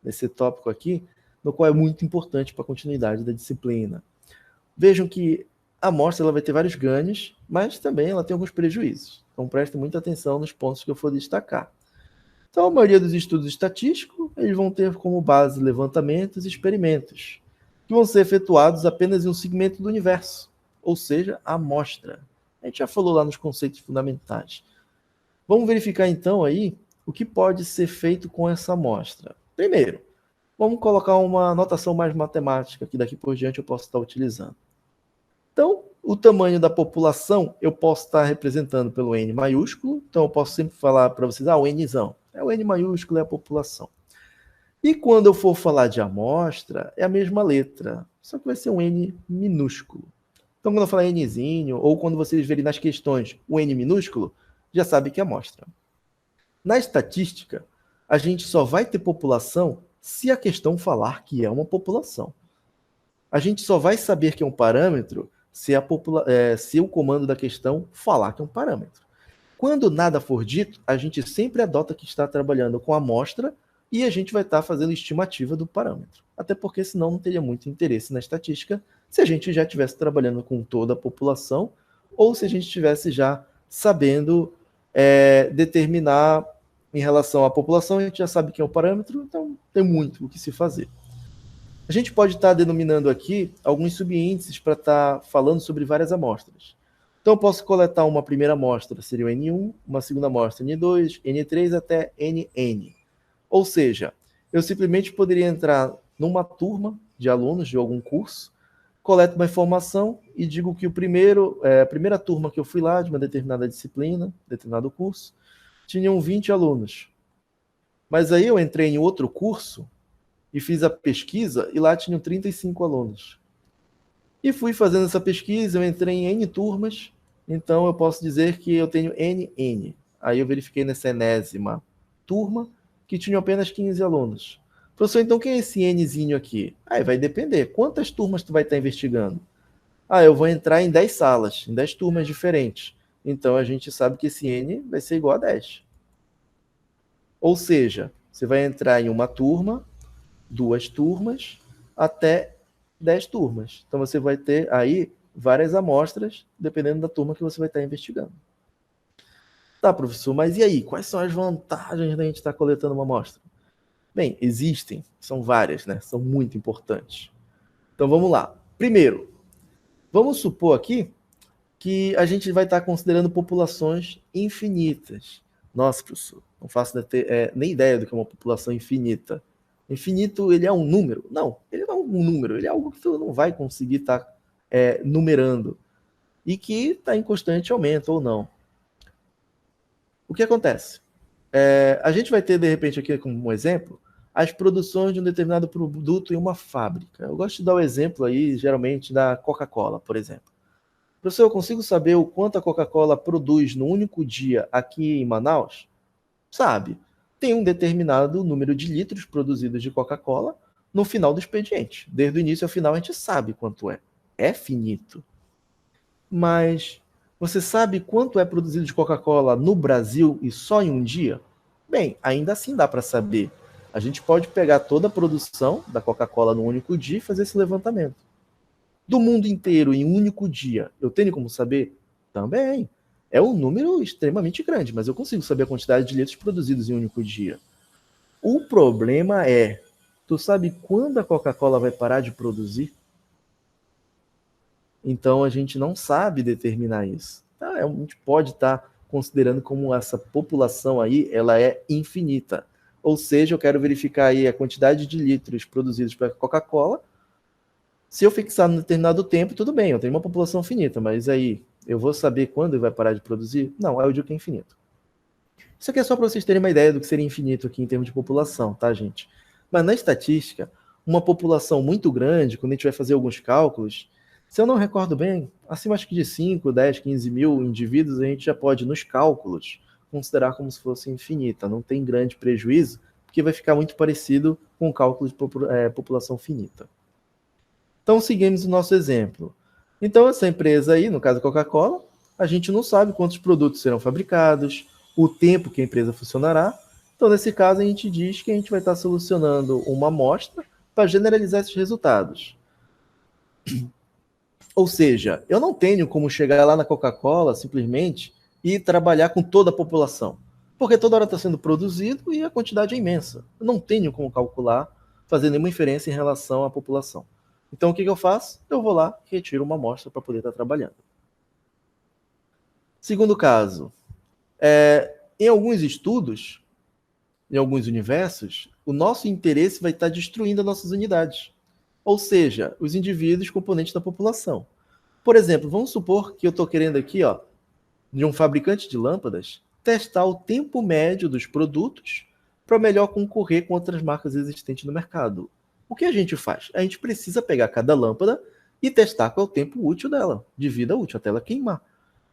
nesse tópico aqui, no qual é muito importante para a continuidade da disciplina. Vejam que a amostra ela vai ter vários ganhos, mas também ela tem alguns prejuízos. Então prestem muita atenção nos pontos que eu for destacar. Então a maioria dos estudos estatísticos eles vão ter como base levantamentos e experimentos, que vão ser efetuados apenas em um segmento do universo, ou seja, a amostra. A gente já falou lá nos conceitos fundamentais. Vamos verificar então aí o que pode ser feito com essa amostra. Primeiro, vamos colocar uma notação mais matemática, que daqui por diante eu posso estar utilizando. Então, o tamanho da população eu posso estar representando pelo N maiúsculo, então eu posso sempre falar para vocês, o Nzão, o N maiúsculo é a população. E quando eu for falar de amostra, é a mesma letra, só que vai ser um N minúsculo. Então, quando eu falar Nzinho, ou quando vocês verem nas questões o N minúsculo, já sabe que é amostra. Na estatística, a gente só vai ter população se a questão falar que é uma população. A gente só vai saber que é um parâmetro se o comando da questão falar que é um parâmetro. Quando nada for dito, a gente sempre adota que está trabalhando com amostra e a gente vai estar fazendo estimativa do parâmetro. Até porque senão não teria muito interesse na estatística se a gente já estivesse trabalhando com toda a população ou se a gente estivesse já sabendo determinar em relação à população, a gente já sabe que é um parâmetro, então tem muito o que se fazer. A gente pode estar denominando aqui alguns subíndices para estar falando sobre várias amostras. Então, eu posso coletar uma primeira amostra, seria o N1, uma segunda amostra, N2, N3 até Nn. Ou seja, eu simplesmente poderia entrar numa turma de alunos de algum curso, coleto uma informação e digo que a primeira turma que eu fui lá, de uma determinada disciplina, determinado curso, tinham 20 alunos. Mas aí eu entrei em outro curso e fiz a pesquisa e lá tinham 35 alunos. E fui fazendo essa pesquisa, eu entrei em N turmas, então eu posso dizer que eu tenho NN. Aí eu verifiquei nessa enésima turma que tinha apenas 15 alunos. Professor, então quem é esse Nzinho aqui? Aí vai depender. Quantas turmas tu vai estar investigando? Eu vou entrar em 10 salas, em 10 turmas diferentes. Então a gente sabe que esse N vai ser igual a 10. Ou seja, você vai entrar em uma turma, 2 turmas, até 10 turmas. Então você vai ter aí várias amostras, dependendo da turma que você vai estar investigando. Tá, professor, mas e aí? Quais são as vantagens da gente estar coletando uma amostra? Bem, existem, são várias, né? São muito importantes. Então vamos lá. Primeiro, vamos supor aqui que a gente vai estar considerando populações infinitas. Nossa, professor, não faço nem ideia do que é uma população infinita. Infinito, ele é um número? Não, ele não é um número, ele é algo que tu não vai conseguir estar numerando e que está em constante aumento ou não. O que acontece? A gente vai ter, de repente, aqui como um exemplo, as produções de um determinado produto em uma fábrica. Eu gosto de dar o exemplo aí, geralmente, da Coca-Cola, por exemplo. Professor, eu consigo saber o quanto a Coca-Cola produz no único dia aqui em Manaus? Sabe. Tem um determinado número de litros produzidos de Coca-Cola no final do expediente. Desde o início ao final a gente sabe quanto é. É finito. Mas você sabe quanto é produzido de Coca-Cola no Brasil e só em um dia? Bem, ainda assim dá para saber. A gente pode pegar toda a produção da Coca-Cola no único dia e fazer esse levantamento. Do mundo inteiro em um único dia, eu tenho como saber? Também. É um número extremamente grande, mas eu consigo saber a quantidade de litros produzidos em um único dia. O problema é, tu sabe quando a Coca-Cola vai parar de produzir? Então a gente não sabe determinar isso. Tá? A gente pode estar considerando como essa população aí, ela é infinita. Ou seja, eu quero verificar aí a quantidade de litros produzidos pela Coca-Cola. Se eu fixar num determinado tempo, tudo bem, eu tenho uma população finita, mas aí eu vou saber quando ele vai parar de produzir? Não, eu digo que é infinito. Isso aqui é só para vocês terem uma ideia do que seria infinito aqui em termos de população, tá, gente? Mas na estatística, uma população muito grande, quando a gente vai fazer alguns cálculos, se eu não recordo bem, acima acho que de 5, 10, 15 mil indivíduos, a gente já pode, nos cálculos, considerar como se fosse infinita. Não tem grande prejuízo, porque vai ficar muito parecido com o cálculo de população finita. Então, seguimos o nosso exemplo. Então, essa empresa aí, no caso a Coca-Cola, a gente não sabe quantos produtos serão fabricados, o tempo que a empresa funcionará. Então, nesse caso, a gente diz que a gente vai estar solucionando uma amostra para generalizar esses resultados. Ou seja, eu não tenho como chegar lá na Coca-Cola simplesmente e trabalhar com toda a população, porque toda hora está sendo produzido e a quantidade é imensa. Eu não tenho como calcular, fazer nenhuma inferência em relação à população. Então, o que eu faço? Eu vou lá e retiro uma amostra para poder estar trabalhando. Segundo caso, em alguns estudos, em alguns universos, o nosso interesse vai estar destruindo as nossas unidades, ou seja, os indivíduos componentes da população. Por exemplo, vamos supor que eu estou querendo aqui, de um fabricante de lâmpadas, testar o tempo médio dos produtos para melhor concorrer com outras marcas existentes no mercado. O que a gente faz? A gente precisa pegar cada lâmpada e testar qual é o tempo útil dela, de vida útil, até ela queimar.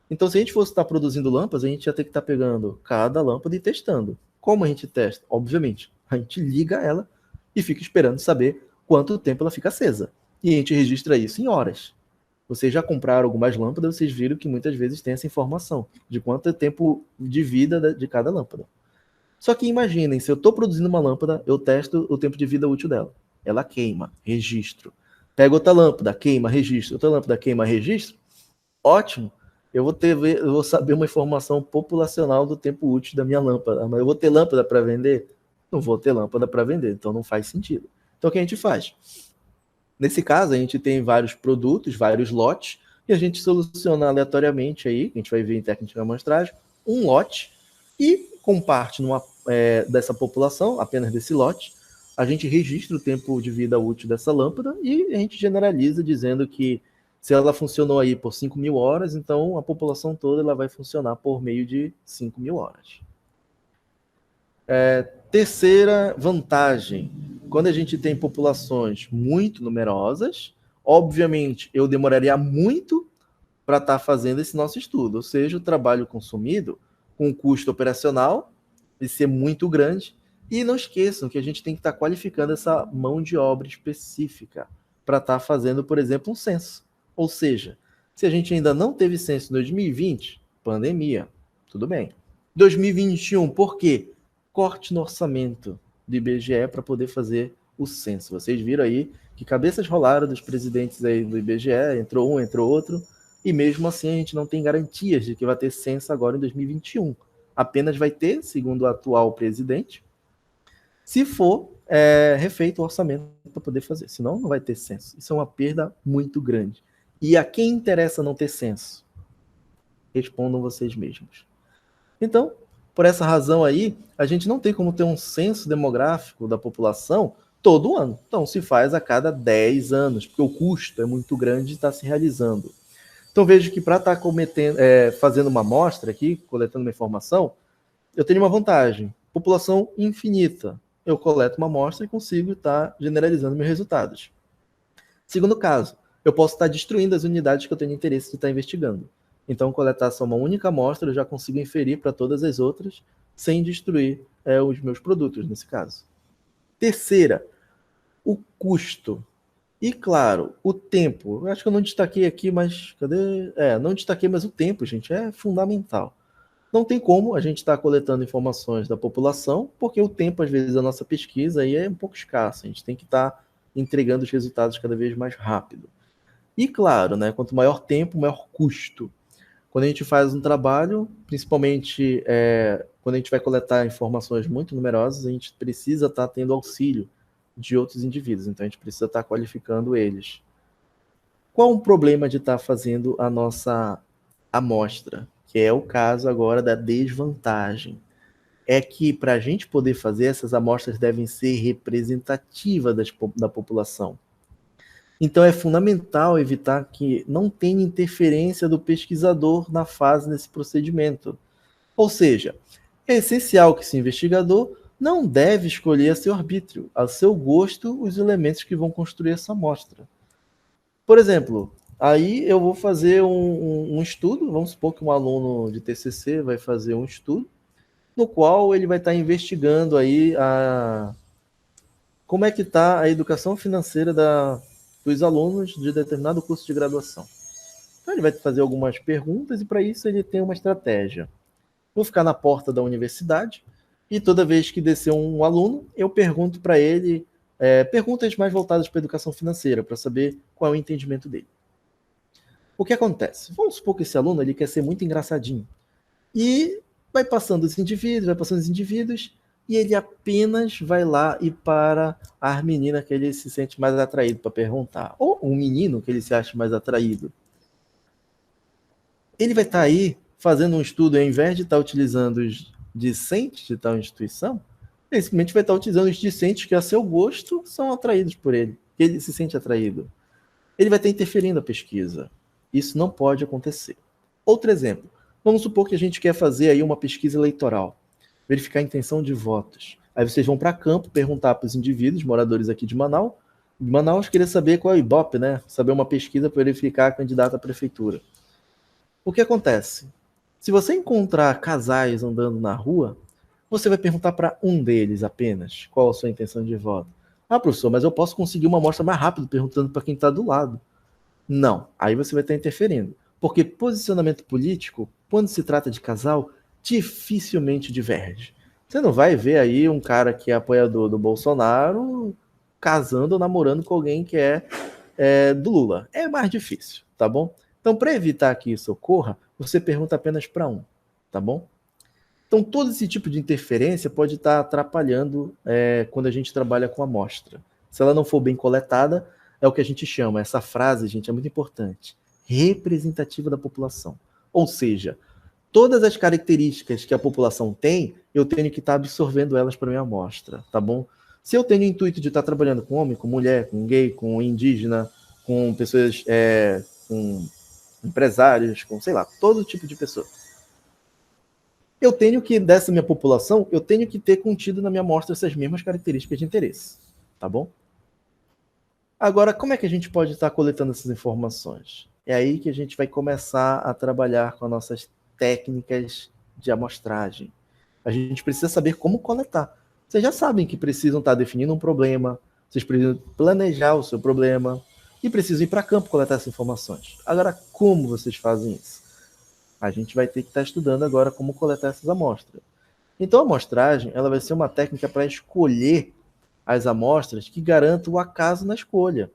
Então, se a gente fosse estar produzindo lâmpadas, a gente ia ter que estar pegando cada lâmpada e testando. Como a gente testa? Obviamente, a gente liga ela e fica esperando saber quanto tempo ela fica acesa. E a gente registra isso em horas. Vocês já compraram algumas lâmpadas, vocês viram que muitas vezes tem essa informação de quanto é tempo de vida de cada lâmpada. Só que imaginem, se eu estou produzindo uma lâmpada, eu testo o tempo de vida útil dela. Ela queima, registro. Pego outra lâmpada, queima, registro. Outra lâmpada, queima, registro. Ótimo. Eu vou saber uma informação populacional do tempo útil da minha lâmpada. Mas eu vou ter lâmpada para vender? Não vou ter lâmpada para vender, então não faz sentido. Então o que a gente faz? Nesse caso, a gente tem vários produtos, vários lotes, e a gente soluciona aleatoriamente aí, a gente vai ver em técnica de amostragem, um lote, e com parte dessa população, apenas desse lote, a gente registra o tempo de vida útil dessa lâmpada e a gente generaliza dizendo que se ela funcionou aí por 5.000 horas, então a população toda ela vai funcionar por meio de 5.000 horas. Terceira vantagem, quando a gente tem populações muito numerosas, obviamente eu demoraria muito para estar fazendo esse nosso estudo, ou seja, o trabalho consumido com o custo operacional vai ser muito grande. E não esqueçam que a gente tem que estar qualificando essa mão de obra específica para estar fazendo, por exemplo, um censo. Ou seja, se a gente ainda não teve censo em 2020, pandemia, tudo bem. 2021, por quê? Corte no orçamento do IBGE para poder fazer o censo. Vocês viram aí que cabeças rolaram dos presidentes aí do IBGE, entrou um, entrou outro, e mesmo assim a gente não tem garantias de que vai ter censo agora em 2021. Apenas vai ter, segundo o atual presidente, se for refeito o orçamento para poder fazer. Senão não vai ter censo. Isso é uma perda muito grande. E a quem interessa não ter censo? Respondam vocês mesmos. Então, por essa razão aí, a gente não tem como ter um censo demográfico da população todo ano. Então, se faz a cada 10 anos, porque o custo é muito grande de estar se realizando. Então, vejo que para estar fazendo uma amostra aqui, coletando uma informação, eu tenho uma vantagem. População infinita. Eu coleto uma amostra e consigo estar generalizando meus resultados. Segundo caso, eu posso estar destruindo as unidades que eu tenho interesse de estar investigando. Então, coletar só uma única amostra, eu já consigo inferir para todas as outras, sem destruir os meus produtos, nesse caso. Terceira, o custo. E, claro, o tempo. Eu acho que eu não destaquei aqui, mas... Cadê? Não destaquei, mas o tempo, gente, é fundamental. Não tem como a gente estar coletando informações da população, porque o tempo, às vezes, da nossa pesquisa aí é um pouco escasso. A gente tem que estar entregando os resultados cada vez mais rápido. E, claro, né, quanto maior tempo, maior custo. Quando a gente faz um trabalho, principalmente quando a gente vai coletar informações muito numerosas, a gente precisa estar tendo auxílio de outros indivíduos, então a gente precisa estar qualificando eles. Qual o problema de estar fazendo a nossa amostra? Que é o caso agora da desvantagem. É que para a gente poder fazer, essas amostras devem ser representativas da população. Então é fundamental evitar que não tenha interferência do pesquisador na fase desse procedimento. Ou seja, é essencial que esse investigador não deve escolher a seu arbítrio, a seu gosto, os elementos que vão construir essa amostra. Por exemplo, aí eu vou fazer um estudo, vamos supor que um aluno de TCC vai fazer um estudo, no qual ele vai estar investigando aí como é que está a educação financeira dos alunos de determinado curso de graduação. Então ele vai fazer algumas perguntas e para isso ele tem uma estratégia. Vou ficar na porta da universidade e toda vez que descer um aluno, eu pergunto para ele perguntas mais voltadas para a educação financeira, para saber qual é o entendimento dele. O que acontece? Vamos supor que esse aluno ele quer ser muito engraçadinho. E vai passando os indivíduos, e ele apenas vai lá e para a menina que ele se sente mais atraído para perguntar. Ou um menino que ele se acha mais atraído. Ele vai estar aí fazendo um estudo, ao invés de estar utilizando os discentes de tal instituição, ele simplesmente vai estar utilizando os discentes que, a seu gosto, são atraídos por ele, que ele se sente atraído. Ele vai estar interferindo na pesquisa. Isso não pode acontecer. Outro exemplo. Vamos supor que a gente quer fazer aí uma pesquisa eleitoral, verificar a intenção de votos. Aí vocês vão para campo, perguntar para os indivíduos, moradores aqui de Manaus, queria saber qual é o Ibope, né? Saber uma pesquisa para verificar a candidata à prefeitura. O que acontece? Se você encontrar casais andando na rua, você vai perguntar para um deles apenas qual a sua intenção de voto. Ah, professor, mas eu posso conseguir uma amostra mais rápido perguntando para quem está do lado. Não, aí você vai estar interferindo. Porque posicionamento político, quando se trata de casal, dificilmente diverge. Você não vai ver aí um cara que é apoiador do Bolsonaro casando ou namorando com alguém que é do Lula. É mais difícil, tá bom? Então, para evitar que isso ocorra, você pergunta apenas para um, tá bom? Então, todo esse tipo de interferência pode estar atrapalhando quando a gente trabalha com amostra. Se ela não for bem coletada, é o que a gente chama, essa frase, gente, é muito importante, representativa da população. Ou seja, todas as características que a população tem, eu tenho que estar absorvendo elas para minha amostra, tá bom? Se eu tenho o intuito de estar trabalhando com homem, com mulher, com gay, com indígena, com pessoas, com empresários, com, sei lá, todo tipo de pessoa, eu tenho que, dessa minha população, eu tenho que ter contido na minha amostra essas mesmas características de interesse, tá bom? Agora, como é que a gente pode estar coletando essas informações? É aí que a gente vai começar a trabalhar com as nossas técnicas de amostragem. A gente precisa saber como coletar. Vocês já sabem que precisam estar definindo um problema, vocês precisam planejar o seu problema e precisam ir para campo coletar essas informações. Agora, como vocês fazem isso? A gente vai ter que estar estudando agora como coletar essas amostras. Então, a amostragem ela vai ser uma técnica para escolher as amostras que garantam o acaso na escolha.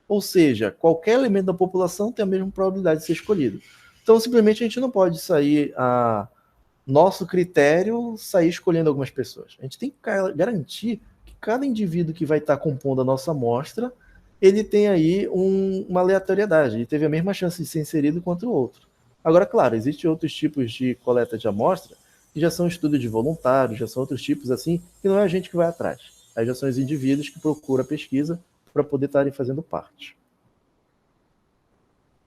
Ou seja, qualquer elemento da população tem a mesma probabilidade de ser escolhido. Então, simplesmente, a gente não pode sair a nosso critério sair escolhendo algumas pessoas. A gente tem que garantir que cada indivíduo que vai estar compondo a nossa amostra, ele tem aí uma aleatoriedade, ele teve a mesma chance de ser inserido quanto o outro. Agora, claro, existem outros tipos de coleta de amostra, que já são estudos de voluntários, já são outros tipos assim, que não é a gente que vai atrás. Aí já são os indivíduos que procuram a pesquisa para poder estarem fazendo parte.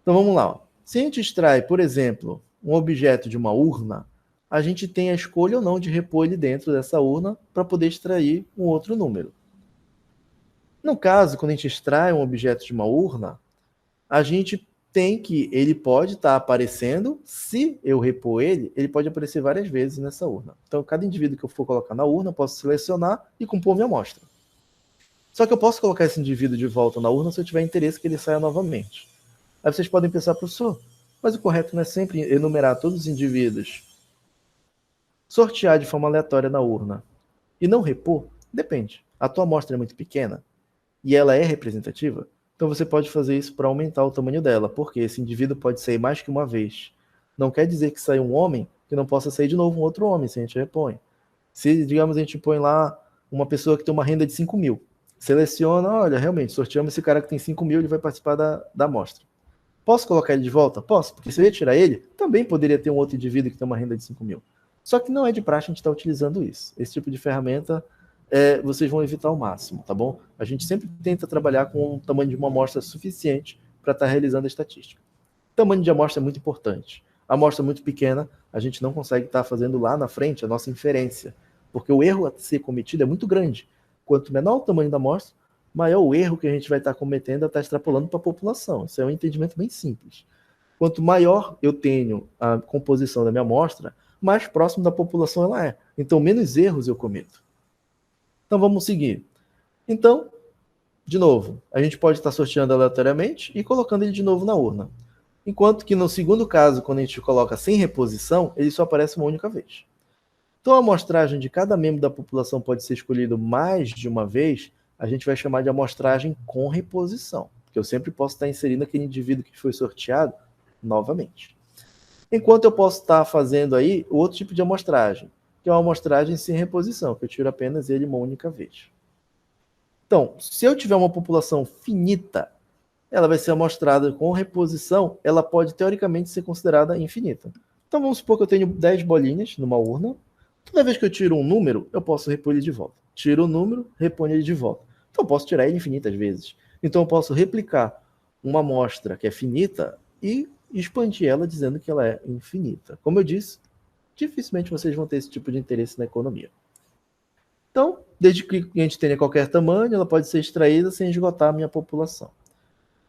Então vamos lá. Se a gente extrai, por exemplo, um objeto de uma urna, a gente tem a escolha ou não de repor ele dentro dessa urna para poder extrair um outro número. No caso, quando a gente extrai um objeto de uma urna, a gente tem que, ele pode estar aparecendo, se eu repor ele, ele pode aparecer várias vezes nessa urna. Então, cada indivíduo que eu for colocar na urna, eu posso selecionar e compor minha amostra. Só que eu posso colocar esse indivíduo de volta na urna se eu tiver interesse que ele saia novamente. Aí vocês podem pensar, professor, mas o correto não é sempre enumerar todos os indivíduos, sortear de forma aleatória na urna e não repor? Depende. A tua amostra é muito pequena e ela é representativa, então você pode fazer isso para aumentar o tamanho dela, porque esse indivíduo pode sair mais que uma vez. Não quer dizer que saia um homem que não possa sair de novo um outro homem se a gente repõe. Se, digamos, a gente põe lá uma pessoa que tem uma renda de 5 mil, seleciona, olha, realmente, sorteamos esse cara que tem 5 mil, ele vai participar da amostra. Posso colocar ele de volta? Posso, porque se eu retirar ele, também poderia ter um outro indivíduo que tem uma renda de 5 mil. Só que não é de praxe a gente estar utilizando isso. Esse tipo de ferramenta vocês vão evitar ao máximo, tá bom? A gente sempre tenta trabalhar com um tamanho de uma amostra suficiente para estar realizando a estatística. Tamanho de amostra é muito importante. A amostra muito pequena, a gente não consegue estar fazendo lá na frente a nossa inferência, porque o erro a ser cometido é muito grande. Quanto menor o tamanho da amostra, maior o erro que a gente vai estar cometendo a estar extrapolando para a população. Isso é um entendimento bem simples. Quanto maior eu tenho a composição da minha amostra, mais próximo da população ela é. Então, menos erros eu cometo. Então, vamos seguir. Então, de novo, a gente pode estar sorteando aleatoriamente e colocando ele de novo na urna. Enquanto que no segundo caso, quando a gente coloca sem reposição, ele só aparece uma única vez. Então, a amostragem de cada membro da população pode ser escolhido mais de uma vez, a gente vai chamar de amostragem com reposição, porque eu sempre posso estar inserindo aquele indivíduo que foi sorteado novamente. Enquanto eu posso estar fazendo aí outro tipo de amostragem, que é uma amostragem sem reposição, que eu tiro apenas ele uma única vez. Então, se eu tiver uma população finita, ela vai ser amostrada com reposição, ela pode teoricamente ser considerada infinita. Então vamos supor que eu tenho 10 bolinhas numa urna. Toda vez que eu tiro um número, eu posso repor ele de volta. Tiro o número, reponho ele de volta. Então eu posso tirar ele infinitas vezes. Então eu posso replicar uma amostra que é finita e expandir ela dizendo que ela é infinita. Como eu disse, dificilmente vocês vão ter esse tipo de interesse na economia. Então, desde que a gente tenha qualquer tamanho, ela pode ser extraída sem esgotar a minha população.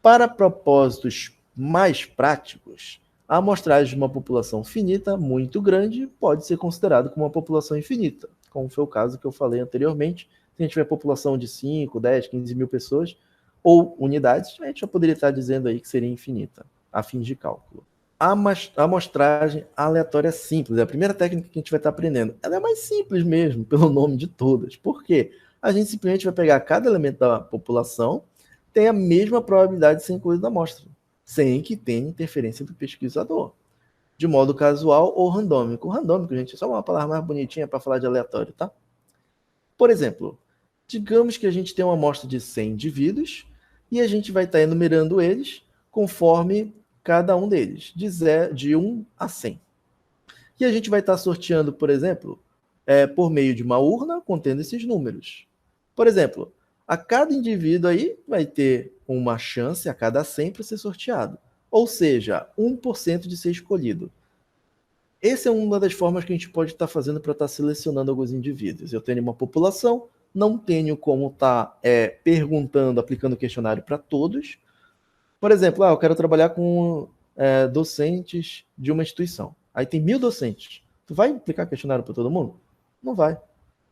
Para propósitos mais práticos, a amostragem de uma população finita muito grande pode ser considerada como uma população infinita, como foi o caso que eu falei anteriormente. Se a gente tiver população de 5, 10, 15 mil pessoas ou unidades, a gente já poderia estar dizendo aí que seria infinita, a fins de cálculo. A amostragem aleatória simples é a primeira técnica que a gente vai estar aprendendo. Ela é mais simples mesmo, pelo nome de todas. Por quê? A gente simplesmente vai pegar cada elemento da população, tem a mesma probabilidade de ser incluído na amostra, sem que tenha interferência do pesquisador, de modo casual ou randômico. Randômico, gente, é só uma palavra mais bonitinha para falar de aleatório, tá? Por exemplo, digamos que a gente tem uma amostra de 100 indivíduos e a gente vai estar enumerando eles conforme cada um deles, de 1 a 100. E a gente vai estar sorteando, por exemplo, por meio de uma urna contendo esses números. Por exemplo, a cada indivíduo aí vai ter uma chance a cada 100 para ser sorteado. Ou seja, 1% de ser escolhido. Essa é uma das formas que a gente pode estar fazendo para estar selecionando alguns indivíduos. Eu tenho uma população, não tenho como estar perguntando, aplicando questionário para todos. Por exemplo, eu quero trabalhar com docentes de uma instituição. Aí tem 1000 docentes. Tu vai aplicar questionário para todo mundo? Não vai.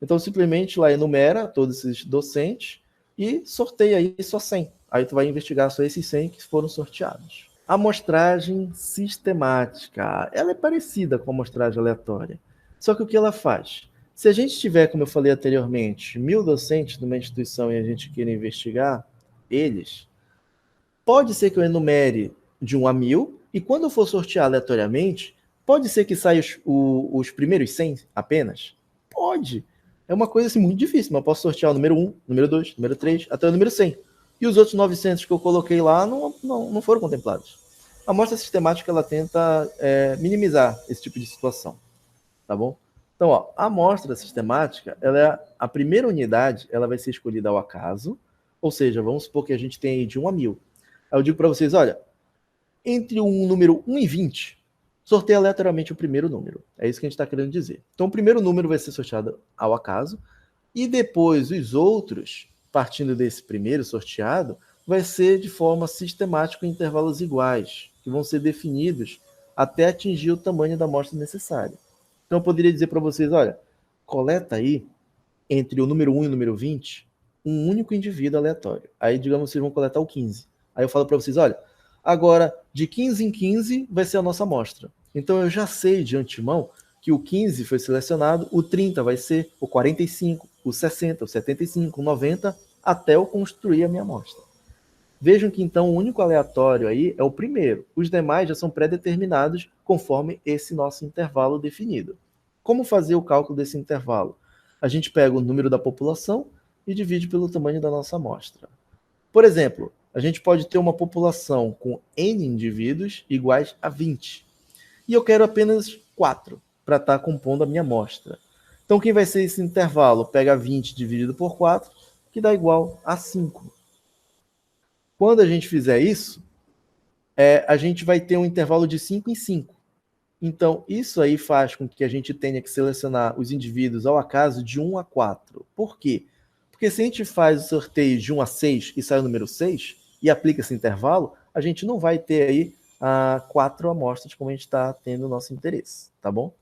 Então, simplesmente lá enumera todos esses docentes e sorteia aí só 100. Aí tu vai investigar só esses 100 que foram sorteados. A amostragem sistemática, ela é parecida com a amostragem aleatória. Só que o que ela faz? Se a gente tiver, como eu falei anteriormente, 1.000 docentes numa instituição e a gente queira investigar eles, pode ser que eu enumere de 1 a 1.000, e quando eu for sortear aleatoriamente, pode ser que saia os primeiros 100 apenas? Pode. É uma coisa assim, muito difícil, mas eu posso sortear o número 1, número 2, número 3, até o número 100. E os outros 900 que eu coloquei lá não foram contemplados. A amostra sistemática ela tenta minimizar esse tipo de situação, tá bom? Então, ó, a amostra sistemática, ela é a primeira unidade, ela vai ser escolhida ao acaso, ou seja, vamos supor que a gente tem aí de 1 a 1.000. Aí eu digo para vocês, olha, entre um número 1 e 20, sorteia aleatoriamente o primeiro número. É isso que a gente está querendo dizer. Então, o primeiro número vai ser sorteado ao acaso, e depois os outros, partindo desse primeiro sorteado, vai ser de forma sistemática em intervalos iguais, que vão ser definidos até atingir o tamanho da amostra necessária. Então, eu poderia dizer para vocês, olha, coleta aí, entre o número 1 e o número 20, um único indivíduo aleatório. Aí, digamos, vocês vão coletar o 15. Aí eu falo para vocês, olha, agora, de 15 em 15 vai ser a nossa amostra. Então, eu já sei de antemão que o 15 foi selecionado, o 30 vai ser o 45, o 60, o 75, o 90, até eu construir a minha amostra. Vejam que, então, o único aleatório aí é o primeiro. Os demais já são pré-determinados conforme esse nosso intervalo definido. Como fazer o cálculo desse intervalo? A gente pega o número da população e divide pelo tamanho da nossa amostra. Por exemplo, a gente pode ter uma população com N indivíduos iguais a 20. E eu quero apenas 4 para estar compondo a minha amostra. Então, quem vai ser esse intervalo? Pega 20 dividido por 4, que dá igual a 5. Quando a gente fizer isso, a gente vai ter um intervalo de 5 em 5. Então, isso aí faz com que a gente tenha que selecionar os indivíduos ao acaso de 1 a 4. Por quê? Porque se a gente faz o sorteio de 1 a 6 e sai o número 6 e aplica esse intervalo, a gente não vai ter aí 4 amostras como a gente está tendo o nosso interesse, tá bom?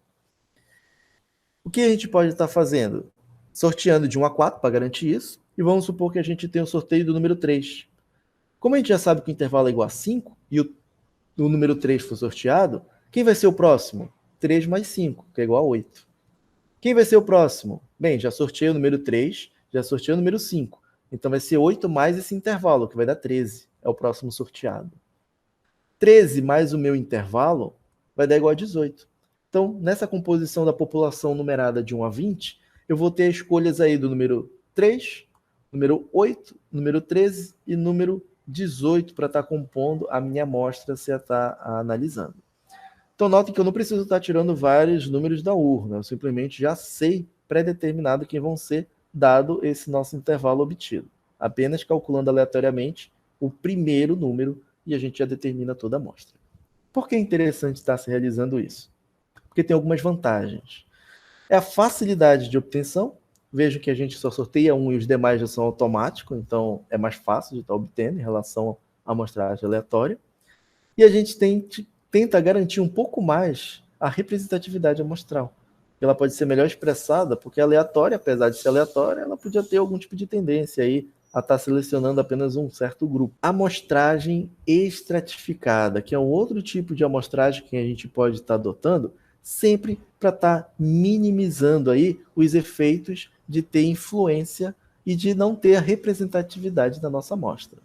O que a gente pode estar fazendo? Sorteando de 1 a 4 para garantir isso, e vamos supor que a gente tem o sorteio do número 3. Como a gente já sabe que o intervalo é igual a 5 e o número 3 for sorteado, quem vai ser o próximo? 3 mais 5, que é igual a 8. Quem vai ser o próximo? Bem, já sorteei o número 3, já sorteei o número 5. Então vai ser 8 mais esse intervalo, que vai dar 13. É o próximo sorteado. 13 mais o meu intervalo vai dar igual a 18. Então, nessa composição da população numerada de 1 a 20, eu vou ter escolhas aí do número 3, número 8, número 13 e número 18 para estar compondo a minha amostra se está analisando. Então, notem que eu não preciso estar tirando vários números da urna, eu simplesmente já sei pré-determinado quem vão ser, dado esse nosso intervalo obtido. Apenas calculando aleatoriamente o primeiro número e a gente já determina toda a amostra. Por que é interessante estar se realizando isso? Porque tem algumas vantagens. É a facilidade de obtenção. Vejo que a gente só sorteia um e os demais já são automáticos, então é mais fácil de estar obtendo em relação à amostragem aleatória. E a gente tenta garantir um pouco mais a representatividade amostral. Ela pode ser melhor expressada, porque aleatória, apesar de ser aleatória, ela podia ter algum tipo de tendência aí a estar selecionando apenas um certo grupo. Amostragem estratificada, que é um outro tipo de amostragem que a gente pode estar adotando, sempre para estar minimizando aí os efeitos de ter influência e de não ter a representatividade da nossa amostra.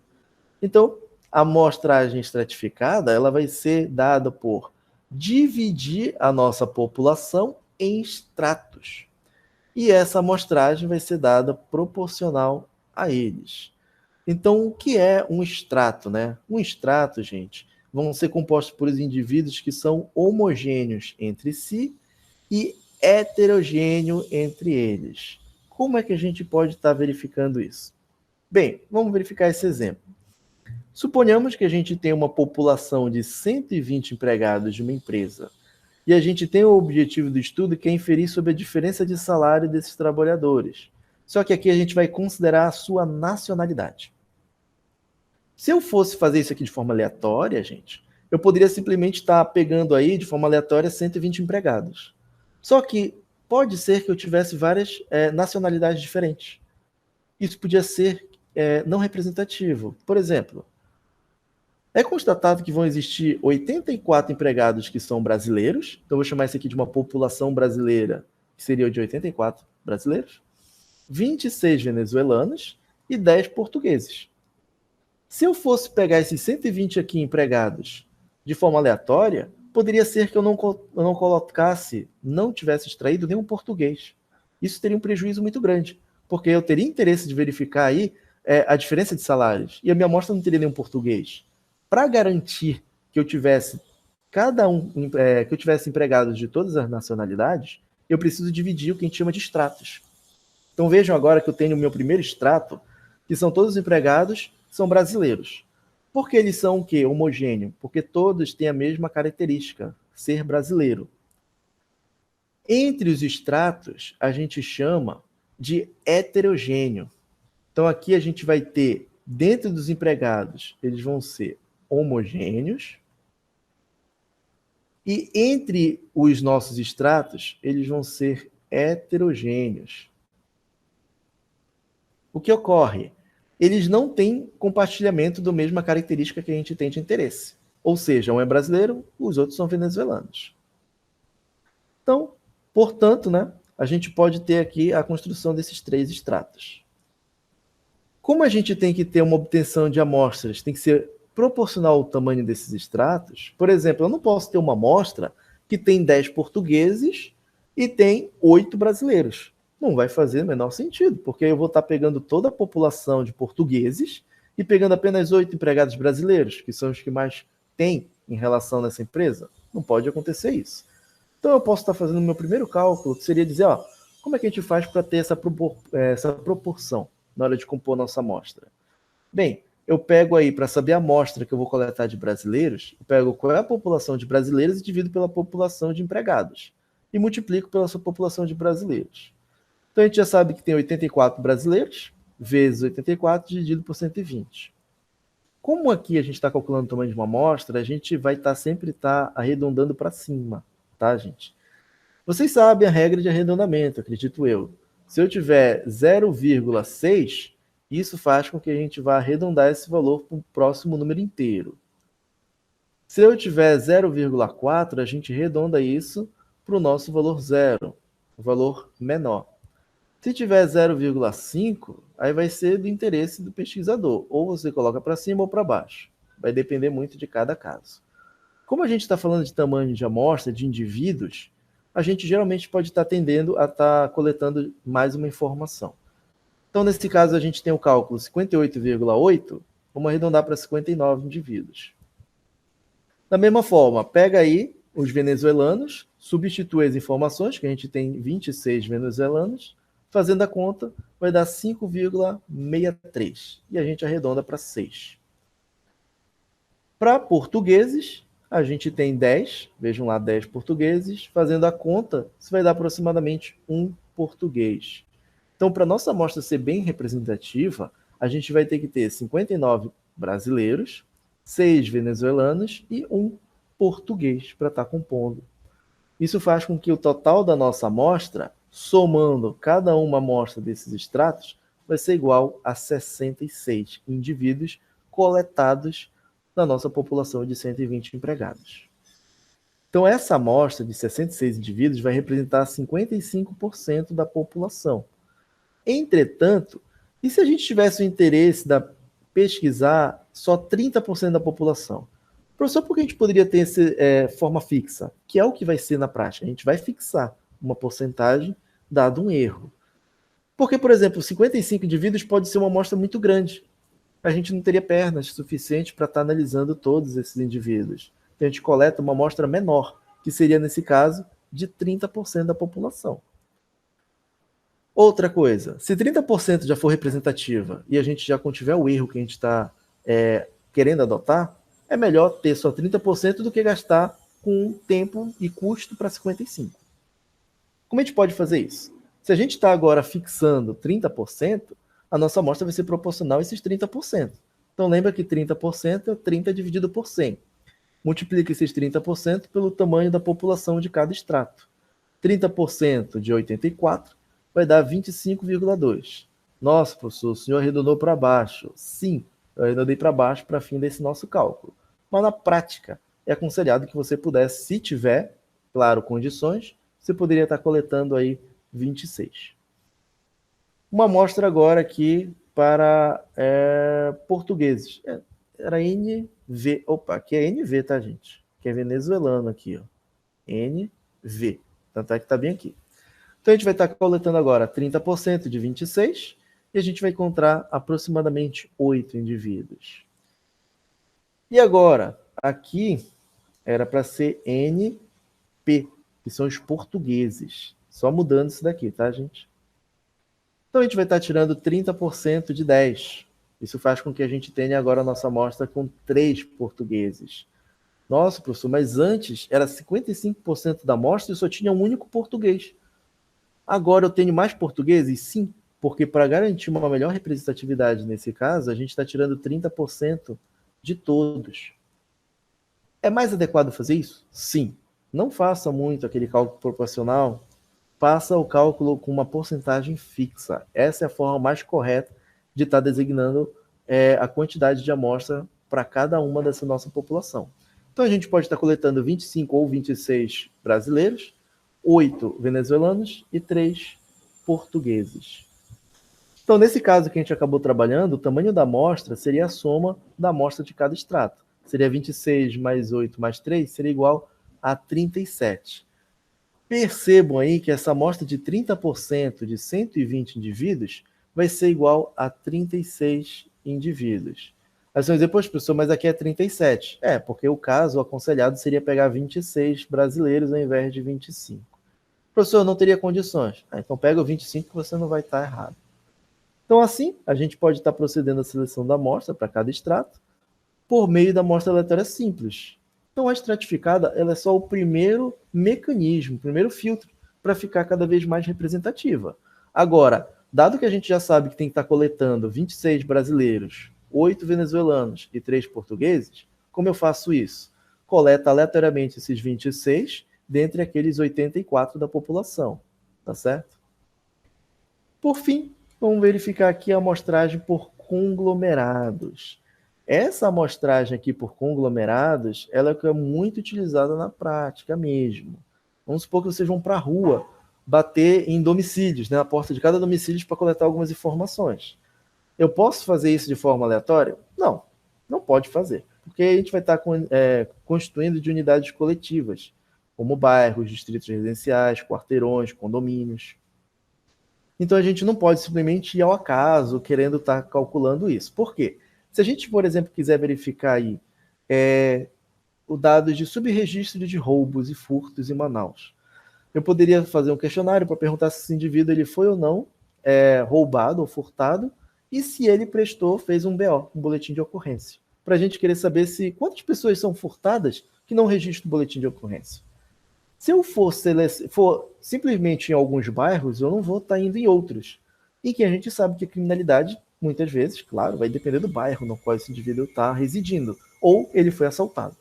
Então, a amostragem estratificada ela vai ser dada por dividir a nossa população em estratos. E essa amostragem vai ser dada proporcional a eles. Então, o que é um extrato, né? Um extrato, gente, vão ser compostos por indivíduos que são homogêneos entre si e heterogêneos entre eles. Como é que a gente pode estar verificando isso? Bem, vamos verificar esse exemplo. Suponhamos que a gente tem uma população de 120 empregados de uma empresa e a gente tem o objetivo do estudo que é inferir sobre a diferença de salário desses trabalhadores. Só que aqui a gente vai considerar a sua nacionalidade. Se eu fosse fazer isso aqui de forma aleatória, gente, eu poderia simplesmente estar pegando aí de forma aleatória 120 empregados. Só que pode ser que eu tivesse várias nacionalidades diferentes. Isso podia ser não representativo. Por exemplo, é constatado que vão existir 84 empregados que são brasileiros, então eu vou chamar isso aqui de uma população brasileira, que seria o de 84 brasileiros, 26 venezuelanos e 10 portugueses. Se eu fosse pegar esses 120 aqui empregados de forma aleatória, poderia ser que eu não colocasse, não tivesse extraído nenhum português. Isso teria um prejuízo muito grande, porque eu teria interesse de verificar aí a diferença de salários, e a minha amostra não teria nenhum português. Para garantir que eu tivesse que eu tivesse empregados de todas as nacionalidades, eu preciso dividir o que a gente chama de estratos. Então vejam agora que eu tenho o meu primeiro extrato, que são todos os empregados que são brasileiros. Por que eles são o quê? Homogêneo? Porque todos têm a mesma característica, ser brasileiro. Entre os estratos, a gente chama de heterogêneo. Então aqui a gente vai ter, dentro dos empregados, eles vão ser homogêneos, e entre os nossos estratos, eles vão ser heterogêneos. O que ocorre? Eles não têm compartilhamento da mesma característica que a gente tem de interesse. Ou seja, um é brasileiro, os outros são venezuelanos. Então, portanto, né, a gente pode ter aqui a construção desses 3 estratos. Como a gente tem que ter uma obtenção de amostras, tem que ser proporcional ao tamanho desses estratos, por exemplo, eu não posso ter uma amostra que tem 10 portugueses e tem 8 brasileiros. Não vai fazer o menor sentido, porque eu vou estar pegando toda a população de portugueses e pegando apenas 8 empregados brasileiros, que são os que mais tem em relação nessa empresa. Não pode acontecer isso. Então eu posso estar fazendo o meu primeiro cálculo, que seria dizer, como é que a gente faz para ter essa proporção na hora de compor nossa amostra? Bem, eu pego aí, para saber a amostra que eu vou coletar de brasileiros, eu pego qual é a população de brasileiros e divido pela população de empregados. E multiplico pela sua população de brasileiros. Então a gente já sabe que tem 84 brasileiros, vezes 84, dividido por 120. Como aqui a gente está calculando o tamanho de uma amostra, a gente vai sempre estar arredondando para cima, tá, gente? Vocês sabem a regra de arredondamento, acredito eu. Se eu tiver 0,6, isso faz com que a gente vá arredondar esse valor para o próximo número inteiro. Se eu tiver 0,4, a gente arredonda isso para o nosso valor zero, o valor menor. Se tiver 0,5, aí vai ser do interesse do pesquisador. Ou você coloca para cima ou para baixo. Vai depender muito de cada caso. Como a gente está falando de tamanho de amostra, de indivíduos, a gente geralmente pode estar tendendo a estar coletando mais uma informação. Então, nesse caso, a gente tem o cálculo 58,8, vamos arredondar para 59 indivíduos. Da mesma forma, pega aí os venezuelanos, substitui as informações, que a gente tem 26 venezuelanos, fazendo a conta, vai dar 5,63. E a gente arredonda para 6. Para portugueses, a gente tem 10, vejam lá, 10 portugueses. Fazendo a conta, isso vai dar aproximadamente 1 português. Então, para a nossa amostra ser bem representativa, a gente vai ter que ter 59 brasileiros, 6 venezuelanos e 1 português para estar compondo. Isso faz com que o total da nossa amostra, somando cada uma amostra desses estratos, vai ser igual a 66 indivíduos coletados na nossa população de 120 empregados. Então, essa amostra de 66 indivíduos vai representar 55% da população. Entretanto, e se a gente tivesse o interesse de pesquisar só 30% da população? Professor, por que a gente poderia ter essa forma fixa? Que é o que vai ser na prática. A gente vai fixar uma porcentagem dado um erro. Porque, por exemplo, 55 indivíduos pode ser uma amostra muito grande. A gente não teria pernas suficientes para estar analisando todos esses indivíduos. Então, a gente coleta uma amostra menor, que seria, nesse caso, de 30% da população. Outra coisa, se 30% já for representativa e a gente já contiver o erro que a gente está querendo adotar, é melhor ter só 30% do que gastar com tempo e custo para 55%. Como a gente pode fazer isso? Se a gente está agora fixando 30%, a nossa amostra vai ser proporcional a esses 30%. Então lembra que 30% é 30 dividido por 100. Multiplica esses 30% pelo tamanho da população de cada extrato. 30% de 84 vai dar 25,2. Nossa, professor, o senhor arredondou para baixo. Sim, eu arredondei para baixo para fim desse nosso cálculo. Mas na prática, é aconselhado que você pudesse, se tiver, claro, condições, você poderia estar coletando aí 26. Uma amostra agora aqui para portugueses. Era NV. Opa, aqui é NV, tá, gente? Que é venezuelano aqui, ó. NV. Tanto é que tá bem aqui. Então, a gente vai estar coletando agora 30% de 26 e a gente vai encontrar aproximadamente 8 indivíduos. E agora, aqui era para ser NP, que são os portugueses. Só mudando isso daqui, tá, gente? Então, a gente vai estar tirando 30% de 10. Isso faz com que a gente tenha agora a nossa amostra com 3 portugueses. Nossa, professor, mas antes era 55% da amostra e só tinha um único português. Agora eu tenho mais portugueses? Sim, porque para garantir uma melhor representatividade nesse caso, a gente está tirando 30% de todos. É mais adequado fazer isso? Sim. Não faça muito aquele cálculo proporcional, faça o cálculo com uma porcentagem fixa. Essa é a forma mais correta de estar designando a quantidade de amostra para cada uma dessa nossa população. Então a gente pode estar coletando 25 ou 26 brasileiros, 8 venezuelanos e 3 portugueses. Então, nesse caso que a gente acabou trabalhando, o tamanho da amostra seria a soma da amostra de cada extrato. Seria 26 mais 8 mais 3, seria igual a 37. Percebam aí que essa amostra de 30% de 120 indivíduos vai ser igual a 36 indivíduos. Aí você vai dizer, poxa, professor, mas aqui é 37. Porque o caso aconselhado seria pegar 26 brasileiros ao invés de 25. Professor, eu não teria condições. Então pega o 25 que você não vai estar errado. Então assim, a gente pode estar procedendo à seleção da amostra para cada extrato por meio da amostra aleatória simples. Então a estratificada ela é só o primeiro mecanismo, o primeiro filtro para ficar cada vez mais representativa. Agora, dado que a gente já sabe que tem que estar coletando 26 brasileiros, 8 venezuelanos e 3 portugueses, como eu faço isso? Coleta aleatoriamente esses 26 dentre aqueles 84 da população, tá certo? Por fim, vamos verificar aqui a amostragem por conglomerados. Essa amostragem aqui por conglomerados, ela é muito utilizada na prática mesmo. Vamos supor que vocês vão para a rua bater em domicílios, na porta de cada domicílio para coletar algumas informações. Eu posso fazer isso de forma aleatória? Não, não pode fazer, porque a gente vai estar constituindo de unidades coletivas, como bairros, distritos residenciais, quarteirões, condomínios. Então a gente não pode simplesmente ir ao acaso querendo estar calculando isso. Por quê? Se a gente, por exemplo, quiser verificar aí o dado de subregistro de roubos e furtos em Manaus, eu poderia fazer um questionário para perguntar se esse indivíduo ele foi ou não roubado ou furtado e se ele fez um BO, um boletim de ocorrência, para a gente querer saber se quantas pessoas são furtadas que não registram o boletim de ocorrência. Se eu for simplesmente em alguns bairros, eu não vou estar indo em outros. E que a gente sabe que a criminalidade, muitas vezes, claro, vai depender do bairro no qual esse indivíduo está residindo. Ou ele foi assaltado.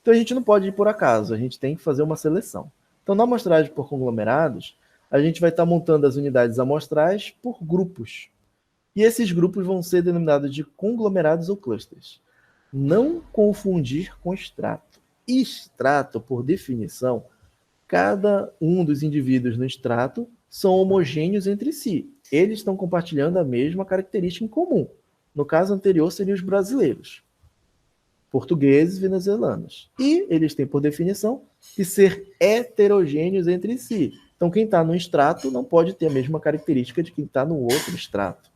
Então a gente não pode ir por acaso, a gente tem que fazer uma seleção. Então na amostragem por conglomerados, a gente vai estar montando as unidades amostrais por grupos. E esses grupos vão ser denominados de conglomerados ou clusters. Não confundir com extrato. Extrato, por definição, cada um dos indivíduos no extrato são homogêneos entre si. Eles estão compartilhando a mesma característica em comum. No caso anterior, seriam os brasileiros, portugueses e venezuelanos. E eles têm, por definição, que ser heterogêneos entre si. Então, quem está no extrato não pode ter a mesma característica de quem está no outro extrato.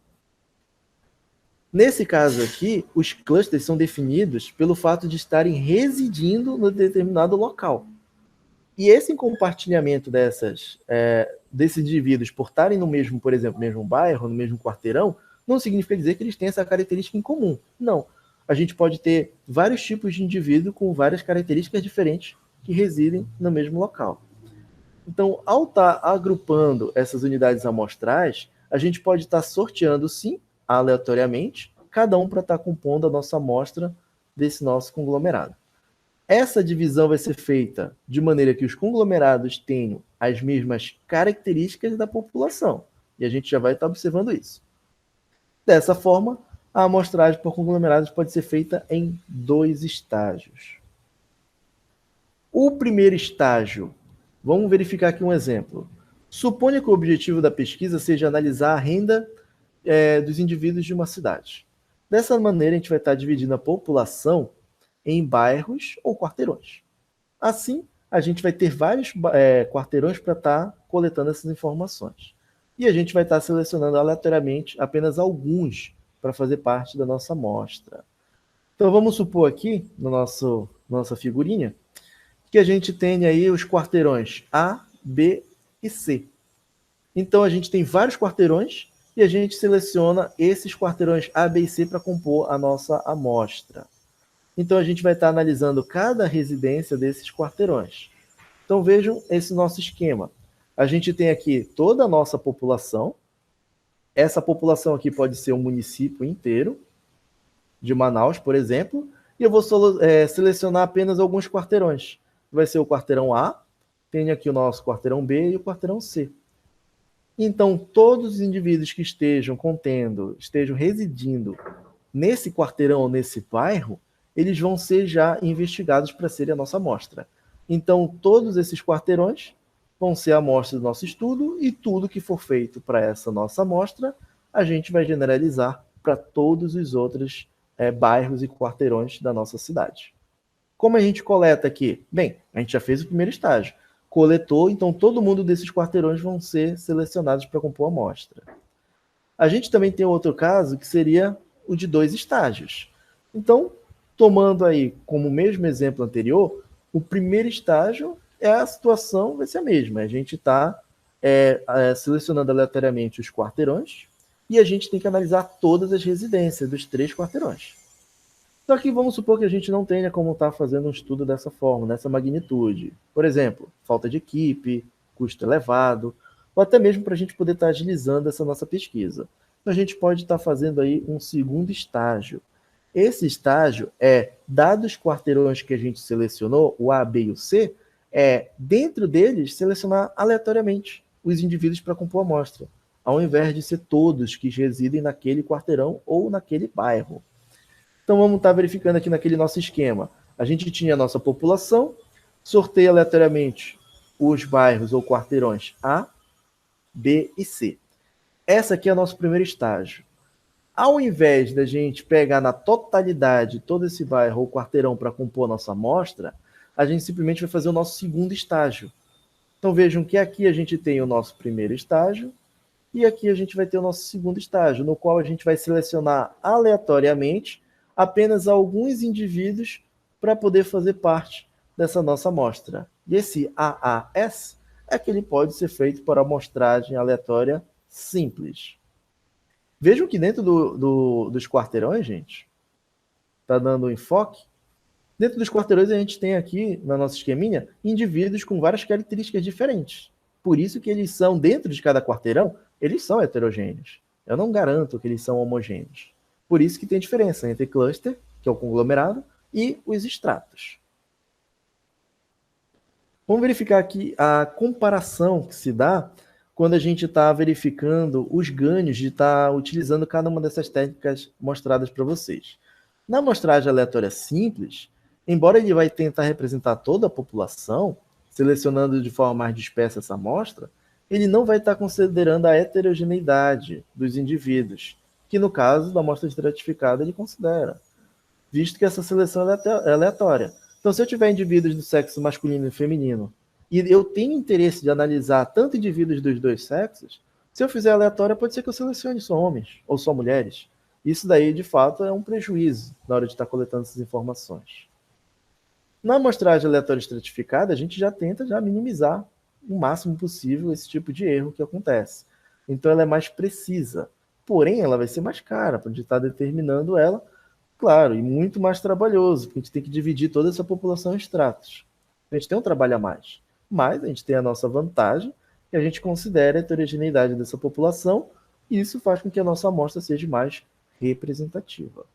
Nesse caso aqui, os clusters são definidos pelo fato de estarem residindo no determinado local. E esse compartilhamento desses indivíduos por estarem no mesmo, por exemplo, mesmo bairro, no mesmo quarteirão, não significa dizer que eles têm essa característica em comum. Não. A gente pode ter vários tipos de indivíduo com várias características diferentes que residem no mesmo local. Então, ao estar agrupando essas unidades amostrais, a gente pode estar sorteando, sim, aleatoriamente, cada um para estar compondo a nossa amostra desse nosso conglomerado. Essa divisão vai ser feita de maneira que os conglomerados tenham as mesmas características da população. E a gente já vai estar observando isso. Dessa forma, a amostragem por conglomerados pode ser feita em 2 estágios. O primeiro estágio, vamos verificar aqui um exemplo. Suponha que o objetivo da pesquisa seja analisar a renda dos indivíduos de uma cidade. Dessa maneira, a gente vai estar dividindo a população em bairros ou quarteirões. Assim, a gente vai ter vários quarteirões para estar coletando essas informações. E a gente vai estar selecionando aleatoriamente apenas alguns para fazer parte da nossa amostra. Então vamos supor aqui, no nossa figurinha, que a gente tem aí os quarteirões A, B e C. Então a gente tem vários quarteirões e a gente seleciona esses quarteirões A, B e C para compor a nossa amostra. Então a gente vai estar analisando cada residência desses quarteirões. Então vejam esse nosso esquema. A gente tem aqui toda a nossa população. Essa população aqui pode ser um município inteiro, de Manaus, por exemplo, e eu vou selecionar apenas alguns quarteirões. Vai ser o quarteirão A, tem aqui o nosso quarteirão B e o quarteirão C. Então, todos os indivíduos que estejam residindo nesse quarteirão ou nesse bairro, eles vão ser já investigados para serem a nossa amostra. Então, todos esses quarteirões vão ser a amostra do nosso estudo e tudo que for feito para essa nossa amostra, a gente vai generalizar para todos os outros bairros e quarteirões da nossa cidade. Como a gente coleta aqui? Bem, a gente já fez o primeiro estágio. Coletou, então todo mundo desses quarteirões vão ser selecionados para compor a amostra. A gente também tem outro caso que seria o de 2 estágios. Então, tomando aí como o mesmo exemplo anterior, o primeiro estágio a situação vai ser a mesma. A gente está selecionando aleatoriamente os quarteirões e a gente tem que analisar todas as residências dos 3 quarteirões. Só que vamos supor que a gente não tenha como estar fazendo um estudo dessa forma, nessa magnitude. Por exemplo, falta de equipe, custo elevado, ou até mesmo para a gente poder estar agilizando essa nossa pesquisa. Então a gente pode estar fazendo aí um segundo estágio. Esse estágio dados os quarteirões que a gente selecionou, o A, B e o C, dentro deles, selecionar aleatoriamente os indivíduos para compor a amostra, ao invés de ser todos que residem naquele quarteirão ou naquele bairro. Então vamos estar verificando aqui naquele nosso esquema. A gente tinha a nossa população, sorteia aleatoriamente os bairros ou quarteirões A, B e C. Essa aqui é o nosso primeiro estágio. Ao invés da gente pegar na totalidade todo esse bairro ou quarteirão para compor a nossa amostra, a gente simplesmente vai fazer o nosso segundo estágio. Então vejam que aqui a gente tem o nosso primeiro estágio e aqui a gente vai ter o nosso segundo estágio, no qual a gente vai selecionar aleatoriamente apenas alguns indivíduos para poder fazer parte dessa nossa amostra. E esse AAS é que ele pode ser feito por amostragem aleatória simples. Vejam que dentro dos quarteirões, gente, está dando um enfoque. Dentro dos quarteirões, a gente tem aqui, na nossa esqueminha, indivíduos com várias características diferentes. Por isso que eles são, dentro de cada quarteirão, eles são heterogêneos. Eu não garanto que eles são homogêneos. Por isso que tem diferença entre cluster, que é o conglomerado, e os estratos. Vamos verificar aqui a comparação que se dá quando a gente está verificando os ganhos de estar utilizando cada uma dessas técnicas mostradas para vocês. Na amostragem aleatória simples, embora ele vai tentar representar toda a população, selecionando de forma mais dispersa essa amostra, ele não vai estar considerando a heterogeneidade dos indivíduos, que no caso da amostra estratificada ele considera, visto que essa seleção é aleatória. Então, se eu tiver indivíduos do sexo masculino e feminino, e eu tenho interesse de analisar tanto indivíduos dos dois sexos, se eu fizer aleatória, pode ser que eu selecione só homens ou só mulheres. Isso daí, de fato, é um prejuízo na hora de estar coletando essas informações. Na amostragem aleatória estratificada, a gente já tenta minimizar o máximo possível esse tipo de erro que acontece. Então, ela é mais precisa. Porém, ela vai ser mais cara para a gente estar determinando ela, claro, e muito mais trabalhoso, porque a gente tem que dividir toda essa população em estratos. A gente tem um trabalho a mais, mas a gente tem a nossa vantagem, que a gente considera a heterogeneidade dessa população, e isso faz com que a nossa amostra seja mais representativa.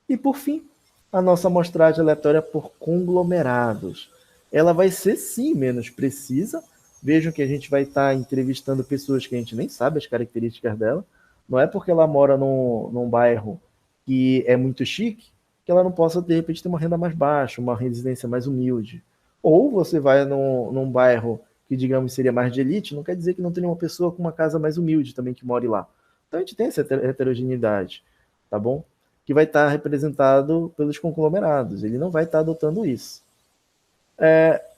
E, por fim, a nossa amostragem aleatória por conglomerados. Ela vai ser, sim, menos precisa. Vejam que a gente vai estar entrevistando pessoas que a gente nem sabe as características dela. Não é porque ela mora num bairro que é muito chique que ela não possa, de repente, ter uma renda mais baixa, uma residência mais humilde. Ou você vai num bairro que digamos seria mais de elite, não quer dizer que não tenha uma pessoa com uma casa mais humilde também que more lá. Então a gente tem essa heterogeneidade, tá bom? Que vai estar representado pelos conglomerados. Ele não vai estar adotando isso.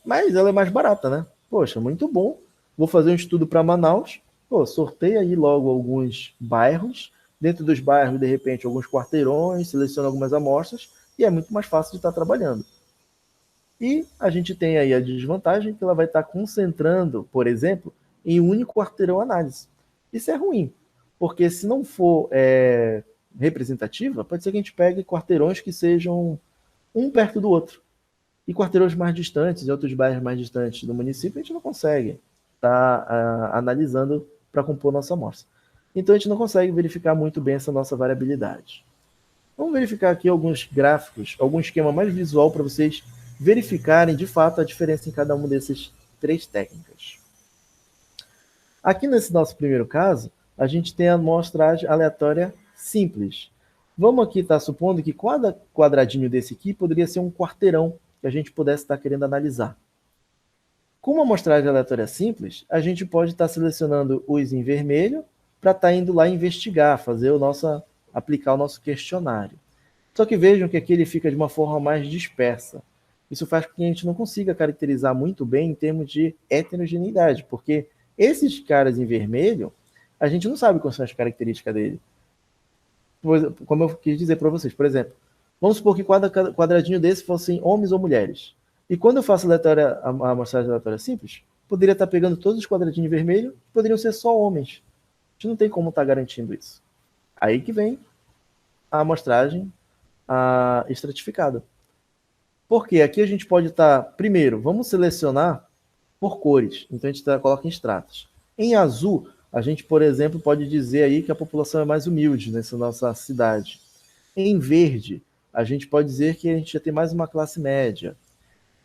Mas ela é mais barata, né? Poxa, muito bom. Vou fazer um estudo para Manaus. Pô, sorteia aí logo alguns bairros. Dentro dos bairros, de repente, alguns quarteirões, seleciona algumas amostras e é muito mais fácil de estar trabalhando. E a gente tem aí a desvantagem que ela vai estar concentrando, por exemplo, em um único quarteirão análise. Isso é ruim, porque se não for representativa, pode ser que a gente pegue quarteirões que sejam um perto do outro. E quarteirões mais distantes, em outros bairros mais distantes do município, a gente não consegue estar analisando para compor nossa amostra. Então a gente não consegue verificar muito bem essa nossa variabilidade. Vamos verificar aqui alguns gráficos, algum esquema mais visual para vocês verificarem de fato a diferença em cada uma dessas três técnicas. Aqui nesse nosso primeiro caso, a gente tem a amostragem aleatória simples. Vamos aqui estar supondo que cada quadradinho desse aqui poderia ser um quarteirão que a gente pudesse estar querendo analisar. Com uma amostragem aleatória simples, a gente pode estar selecionando os em vermelho para estar indo lá investigar, aplicar o nosso questionário. Só que vejam que aqui ele fica de uma forma mais dispersa. Isso faz com que a gente não consiga caracterizar muito bem em termos de heterogeneidade, porque esses caras em vermelho, a gente não sabe quais são as características dele. Como eu quis dizer para vocês, por exemplo, vamos supor que cada quadradinho desse fossem homens ou mulheres. E quando eu faço a amostragem aleatória simples, poderia estar pegando todos os quadradinhos vermelhos, poderiam ser só homens. A gente não tem como estar garantindo isso. Aí que vem a amostragem estratificada. Porque aqui a gente pode estar, primeiro, vamos selecionar por cores. Então a gente coloca em estratos. Em azul, a gente, por exemplo, pode dizer aí que a população é mais humilde nessa nossa cidade. Em verde, a gente pode dizer que a gente já tem mais uma classe média.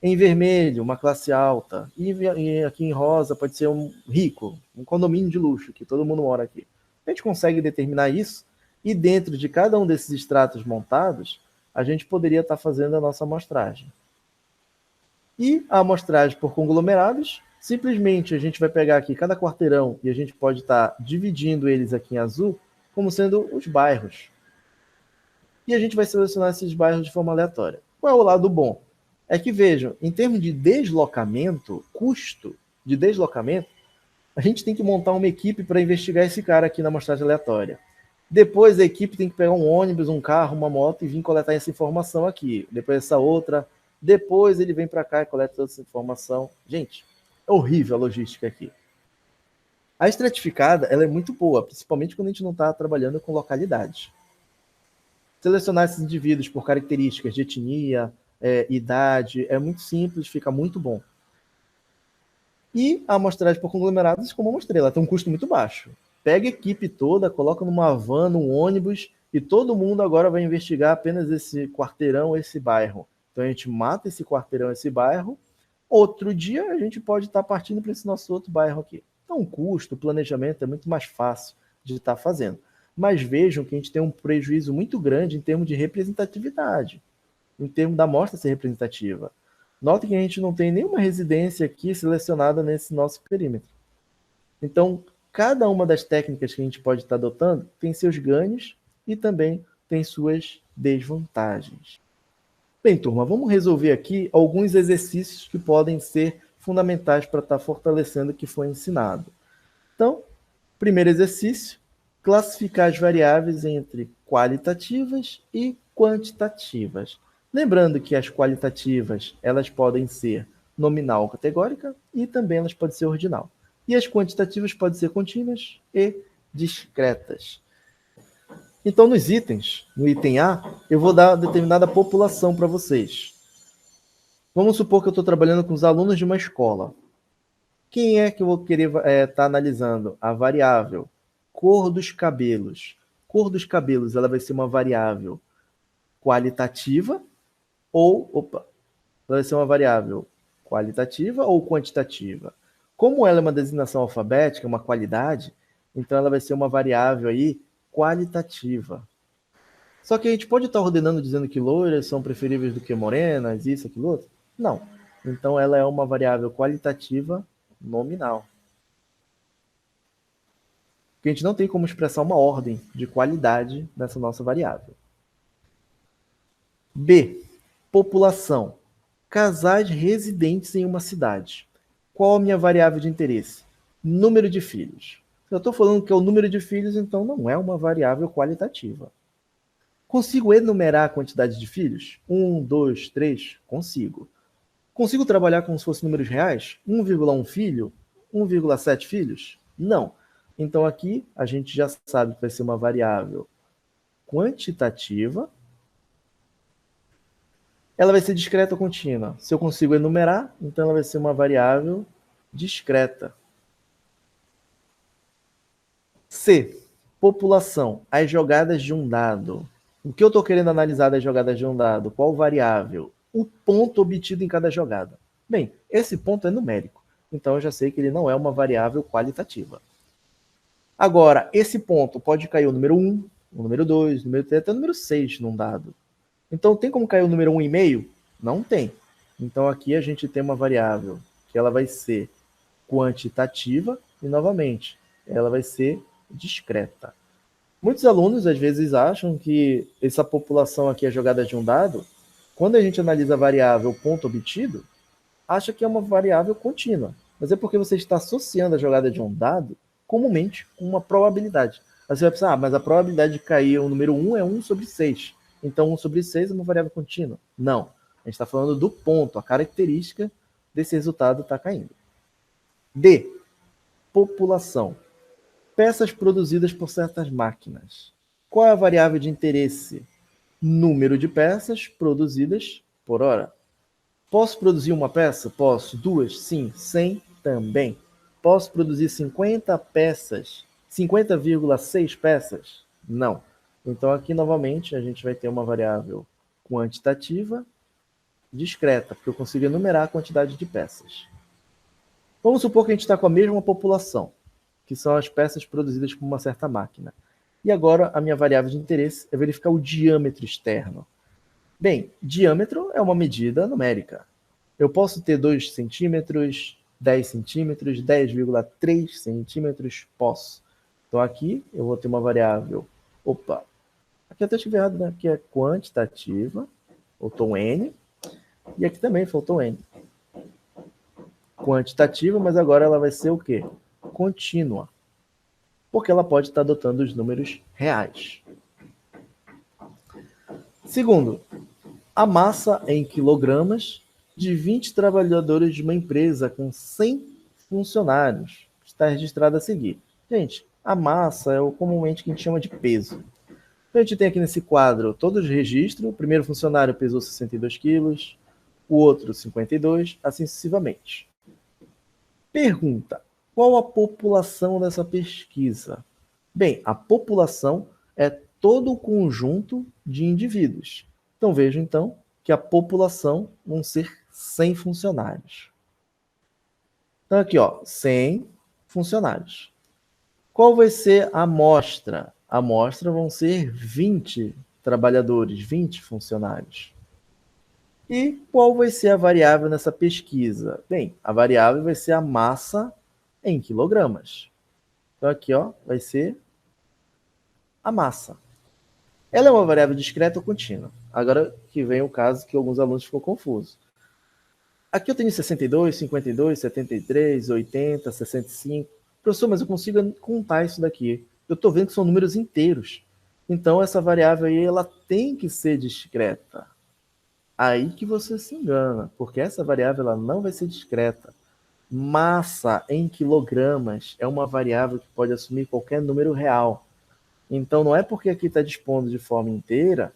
Em vermelho, uma classe alta. E aqui em rosa pode ser um rico, um condomínio de luxo, que todo mundo mora aqui. A gente consegue determinar isso e dentro de cada um desses estratos montados, a gente poderia estar fazendo a nossa amostragem. E a amostragem por conglomerados, simplesmente a gente vai pegar aqui cada quarteirão e a gente pode estar dividindo eles aqui em azul como sendo os bairros. E a gente vai selecionar esses bairros de forma aleatória. Qual é o lado bom? É que vejam, em termos de deslocamento, custo de deslocamento, a gente tem que montar uma equipe para investigar esse cara aqui na amostragem aleatória. Depois a equipe tem que pegar um ônibus, um carro, uma moto e vir coletar essa informação aqui. Depois essa outra. Depois ele vem para cá e coleta toda essa informação. Gente, é horrível a logística aqui. A estratificada ela é muito boa, principalmente quando a gente não está trabalhando com localidade. Selecionar esses indivíduos por características de etnia, idade, é muito simples, fica muito bom. E a amostragem por conglomerados, como eu mostrei, ela tem um custo muito baixo. Pega a equipe toda, coloca numa van, num ônibus, e todo mundo agora vai investigar apenas esse quarteirão, esse bairro. Então a gente mata esse quarteirão, esse bairro. Outro dia a gente pode estar partindo para esse nosso outro bairro aqui. Então o custo, o planejamento é muito mais fácil de estar fazendo. Mas vejam que a gente tem um prejuízo muito grande em termos de representatividade, em termos da amostra ser representativa. Note que a gente não tem nenhuma residência aqui selecionada nesse nosso perímetro. Então, cada uma das técnicas que a gente pode estar adotando tem seus ganhos e também tem suas desvantagens. Bem, turma, vamos resolver aqui alguns exercícios que podem ser fundamentais para estar fortalecendo o que foi ensinado. Então, primeiro exercício, classificar as variáveis entre qualitativas e quantitativas. Lembrando que as qualitativas, elas podem ser nominal ou categórica e também elas podem ser ordinal. E as quantitativas podem ser contínuas e discretas. Então, nos itens, no item A, eu vou dar determinada população para vocês. Vamos supor que eu estou trabalhando com os alunos de uma escola. Quem é que eu vou querer estar analisando? A variável cor dos cabelos. Cor dos cabelos, ela vai ser uma variável qualitativa vai ser uma variável qualitativa ou quantitativa. Como ela é uma designação alfabética, uma qualidade, então ela vai ser uma variável aí qualitativa. Só que a gente pode estar ordenando dizendo que loiras são preferíveis do que morenas, isso, aquilo outro? Não. Então ela é uma variável qualitativa nominal. Porque a gente não tem como expressar uma ordem de qualidade nessa nossa variável. B. População. Casais residentes em uma cidade. Qual a minha variável de interesse? Número de filhos. Se eu estou falando que é o número de filhos, então não é uma variável qualitativa. Consigo enumerar a quantidade de filhos? 1, 2, 3? Consigo. Consigo trabalhar como se fossem números reais? 1,1 filho? 1,7 filhos? Não. Então aqui a gente já sabe que vai ser uma variável quantitativa. Ela vai ser discreta ou contínua. Se eu consigo enumerar, então ela vai ser uma variável discreta. C. População. As jogadas de um dado. O que eu estou querendo analisar das jogadas de um dado? Qual variável? O ponto obtido em cada jogada. Bem, esse ponto é numérico. Então eu já sei que ele não é uma variável qualitativa. Agora, esse ponto pode cair o número 1, o número 2, o número 3, até o número 6 num dado. Então tem como cair o número 1,5? Não tem. Então aqui a gente tem uma variável que ela vai ser quantitativa e, novamente, ela vai ser discreta. Muitos alunos às vezes acham que essa população aqui é jogada de um dado. Quando a gente analisa a variável ponto obtido, acha que é uma variável contínua. Mas é porque você está associando a jogada de um dado comumente com uma probabilidade. Aí você vai pensar, mas a probabilidade de cair o número 1 é 1 sobre 6. Então 1 sobre 6 é uma variável contínua. Não. A gente está falando do ponto, a característica desse resultado está caindo. D. População. Peças produzidas por certas máquinas. Qual é a variável de interesse? Número de peças produzidas por hora. Posso produzir uma peça? Posso. 2? Sim. 100? Também. Posso produzir 50 peças? 50,6 peças? Não. Então aqui novamente a gente vai ter uma variável quantitativa discreta, porque eu consigo enumerar a quantidade de peças. Vamos supor que a gente está com a mesma população, que são as peças produzidas por uma certa máquina. E agora a minha variável de interesse é verificar o diâmetro externo. Bem, diâmetro é uma medida numérica. Eu posso ter 2 centímetros, 10 centímetros, 10,3 centímetros, posso. Então aqui eu vou ter uma variável, aqui eu até estive errado, né? Aqui é quantitativa, faltou um N, e aqui também faltou um N. Quantitativa, mas agora ela vai ser o quê? Contínua. Porque ela pode estar adotando os números reais. Segundo, a massa em quilogramas de 20 trabalhadores de uma empresa com 100 funcionários. Está registrado a seguir. Gente, a massa é o comumente que a gente chama de peso. Então a gente tem aqui nesse quadro todos os registros. O primeiro funcionário pesou 62 quilos, o outro 52, assim sucessivamente. Pergunta: qual a população dessa pesquisa? Bem, a população é todo o conjunto de indivíduos. Então vejo então que a população vão ser 100 funcionários. Então aqui, 100 funcionários. Qual vai ser a amostra? A amostra vão ser 20 trabalhadores, 20 funcionários. E qual vai ser a variável nessa pesquisa? Bem, a variável vai ser a massa em quilogramas. Então aqui, vai ser a massa. Ela é uma variável discreta ou contínua? Agora que vem o caso que alguns alunos ficam confusos. Aqui eu tenho 62, 52, 73, 80, 65. Professor, mas eu consigo contar isso daqui. Eu estou vendo que são números inteiros. Então essa variável aí ela tem que ser discreta. Aí que você se engana, porque essa variável ela não vai ser discreta. Massa em quilogramas é uma variável que pode assumir qualquer número real. Então não é porque aqui está dispondo de forma inteira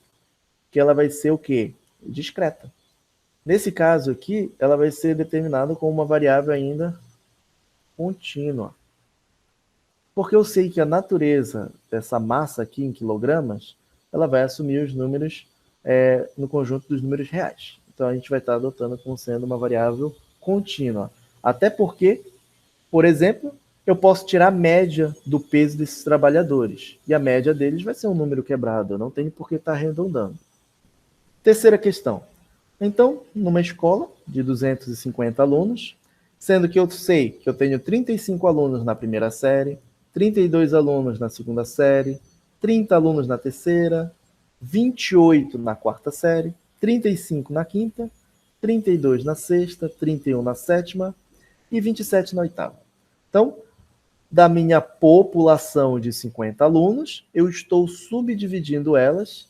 que ela vai ser o quê? Discreta. Nesse caso aqui, ela vai ser determinada como uma variável ainda contínua. Porque eu sei que a natureza dessa massa aqui em quilogramas, ela vai assumir os números no conjunto dos números reais. Então a gente vai estar adotando como sendo uma variável contínua. Até porque, por exemplo, eu posso tirar a média do peso desses trabalhadores. E a média deles vai ser um número quebrado. Eu não tenho por que estar arredondando. Terceira questão. Então, numa escola de 250 alunos, Sendo que eu sei que eu tenho 35 alunos na primeira série, 32 alunos na segunda série, 30 alunos na terceira, 28 na quarta série, 35 na quinta, 32 na sexta, 31 na sétima e 27 na oitava. Então, da minha população de 50 alunos, eu estou subdividindo elas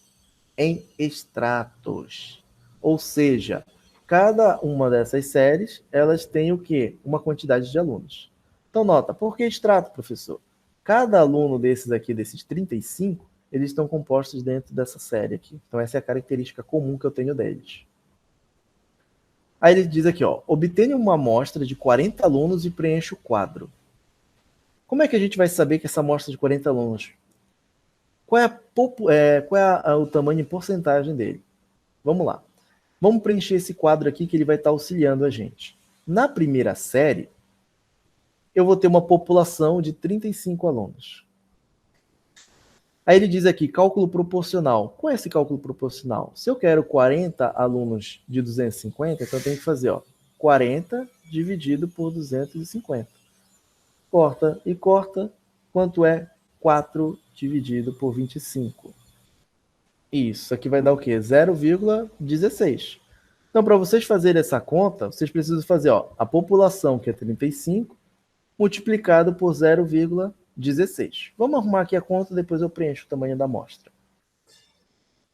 em estratos. Ou seja, cada uma dessas séries, elas têm o quê? Uma quantidade de alunos. Então, nota, por que extrato, professor? Cada aluno desses aqui, desses 35, eles estão compostos dentro dessa série aqui. Então, essa é a característica comum que eu tenho deles. Aí ele diz aqui, ó, obtenha uma amostra de 40 alunos e preencha o quadro. Como é que a gente vai saber que essa amostra de 40 alunos? Qual é o tamanho em porcentagem dele? Vamos lá. Vamos preencher esse quadro aqui que ele vai estar auxiliando a gente. Na primeira série, eu vou ter uma população de 35 alunos. Aí ele diz aqui, cálculo proporcional. Qual é esse cálculo proporcional? Se eu quero 40 alunos de 250, então eu tenho que fazer 40 dividido por 250. Corta e corta, quanto é 4 dividido por 25? Isso aqui vai dar o quê? 0,16. Então, para vocês fazerem essa conta, vocês precisam fazer a população, que é 35, multiplicado por 0,16. Vamos arrumar aqui a conta, depois eu preencho o tamanho da amostra.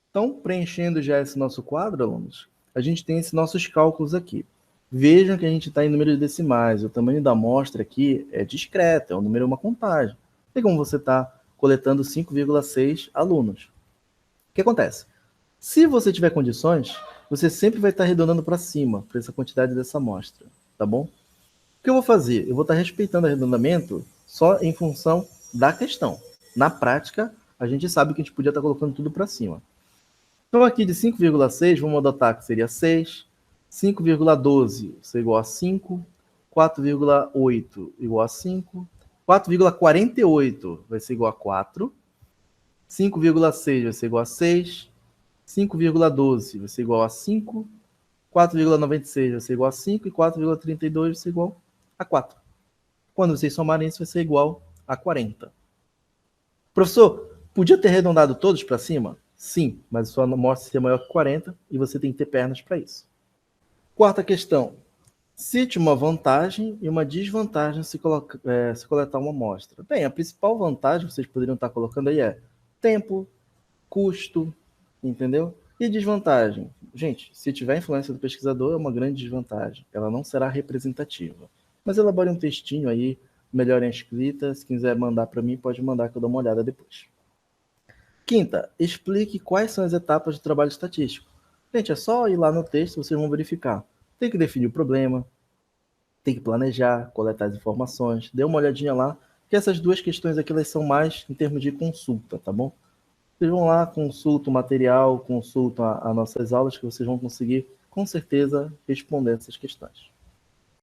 Então, preenchendo já esse nosso quadro, alunos, a gente tem esses nossos cálculos aqui. Vejam que a gente está em números decimais. O tamanho da amostra aqui é discreto, é um número, uma contagem. Tem como você está coletando 5,6 alunos. O que acontece? Se você tiver condições, você sempre vai estar arredondando para cima, para essa quantidade dessa amostra, tá bom? O que eu vou fazer? Eu vou estar respeitando o arredondamento só em função da questão. Na prática, a gente sabe que a gente podia estar colocando tudo para cima. Então, aqui de 5,6, vamos adotar que seria 6, 5,12 seria igual a 5, 4,8 igual a 5, 4,48 vai ser igual a 4, 5,6 vai ser igual a 6, 5,12 vai ser igual a 5, 4,96 vai ser igual a 5 e 4,32 vai ser igual a 4. Quando vocês somarem isso, vai ser igual a 40. Professor, podia ter arredondado todos para cima? Sim, mas sua amostra seria maior que 40 e você tem que ter pernas para isso. Quarta questão. Cite uma vantagem e uma desvantagem se coletar uma amostra. Bem, a principal vantagem que vocês poderiam estar colocando aí é tempo, custo, entendeu? E desvantagem? Gente, se tiver influência do pesquisador, é uma grande desvantagem. Ela não será representativa. Mas elabore um textinho aí, melhore a escrita. Se quiser mandar para mim, pode mandar que eu dou uma olhada depois. Quinta, explique quais são as etapas do trabalho estatístico. Gente, é só ir lá no texto, vocês vão verificar. Tem que definir o problema, tem que planejar, coletar as informações. Dê uma olhadinha lá, que essas duas questões aqui elas são mais em termos de consulta, tá bom? Vocês vão lá, consultam o material, consultam as nossas aulas, que vocês vão conseguir, com certeza, responder essas questões.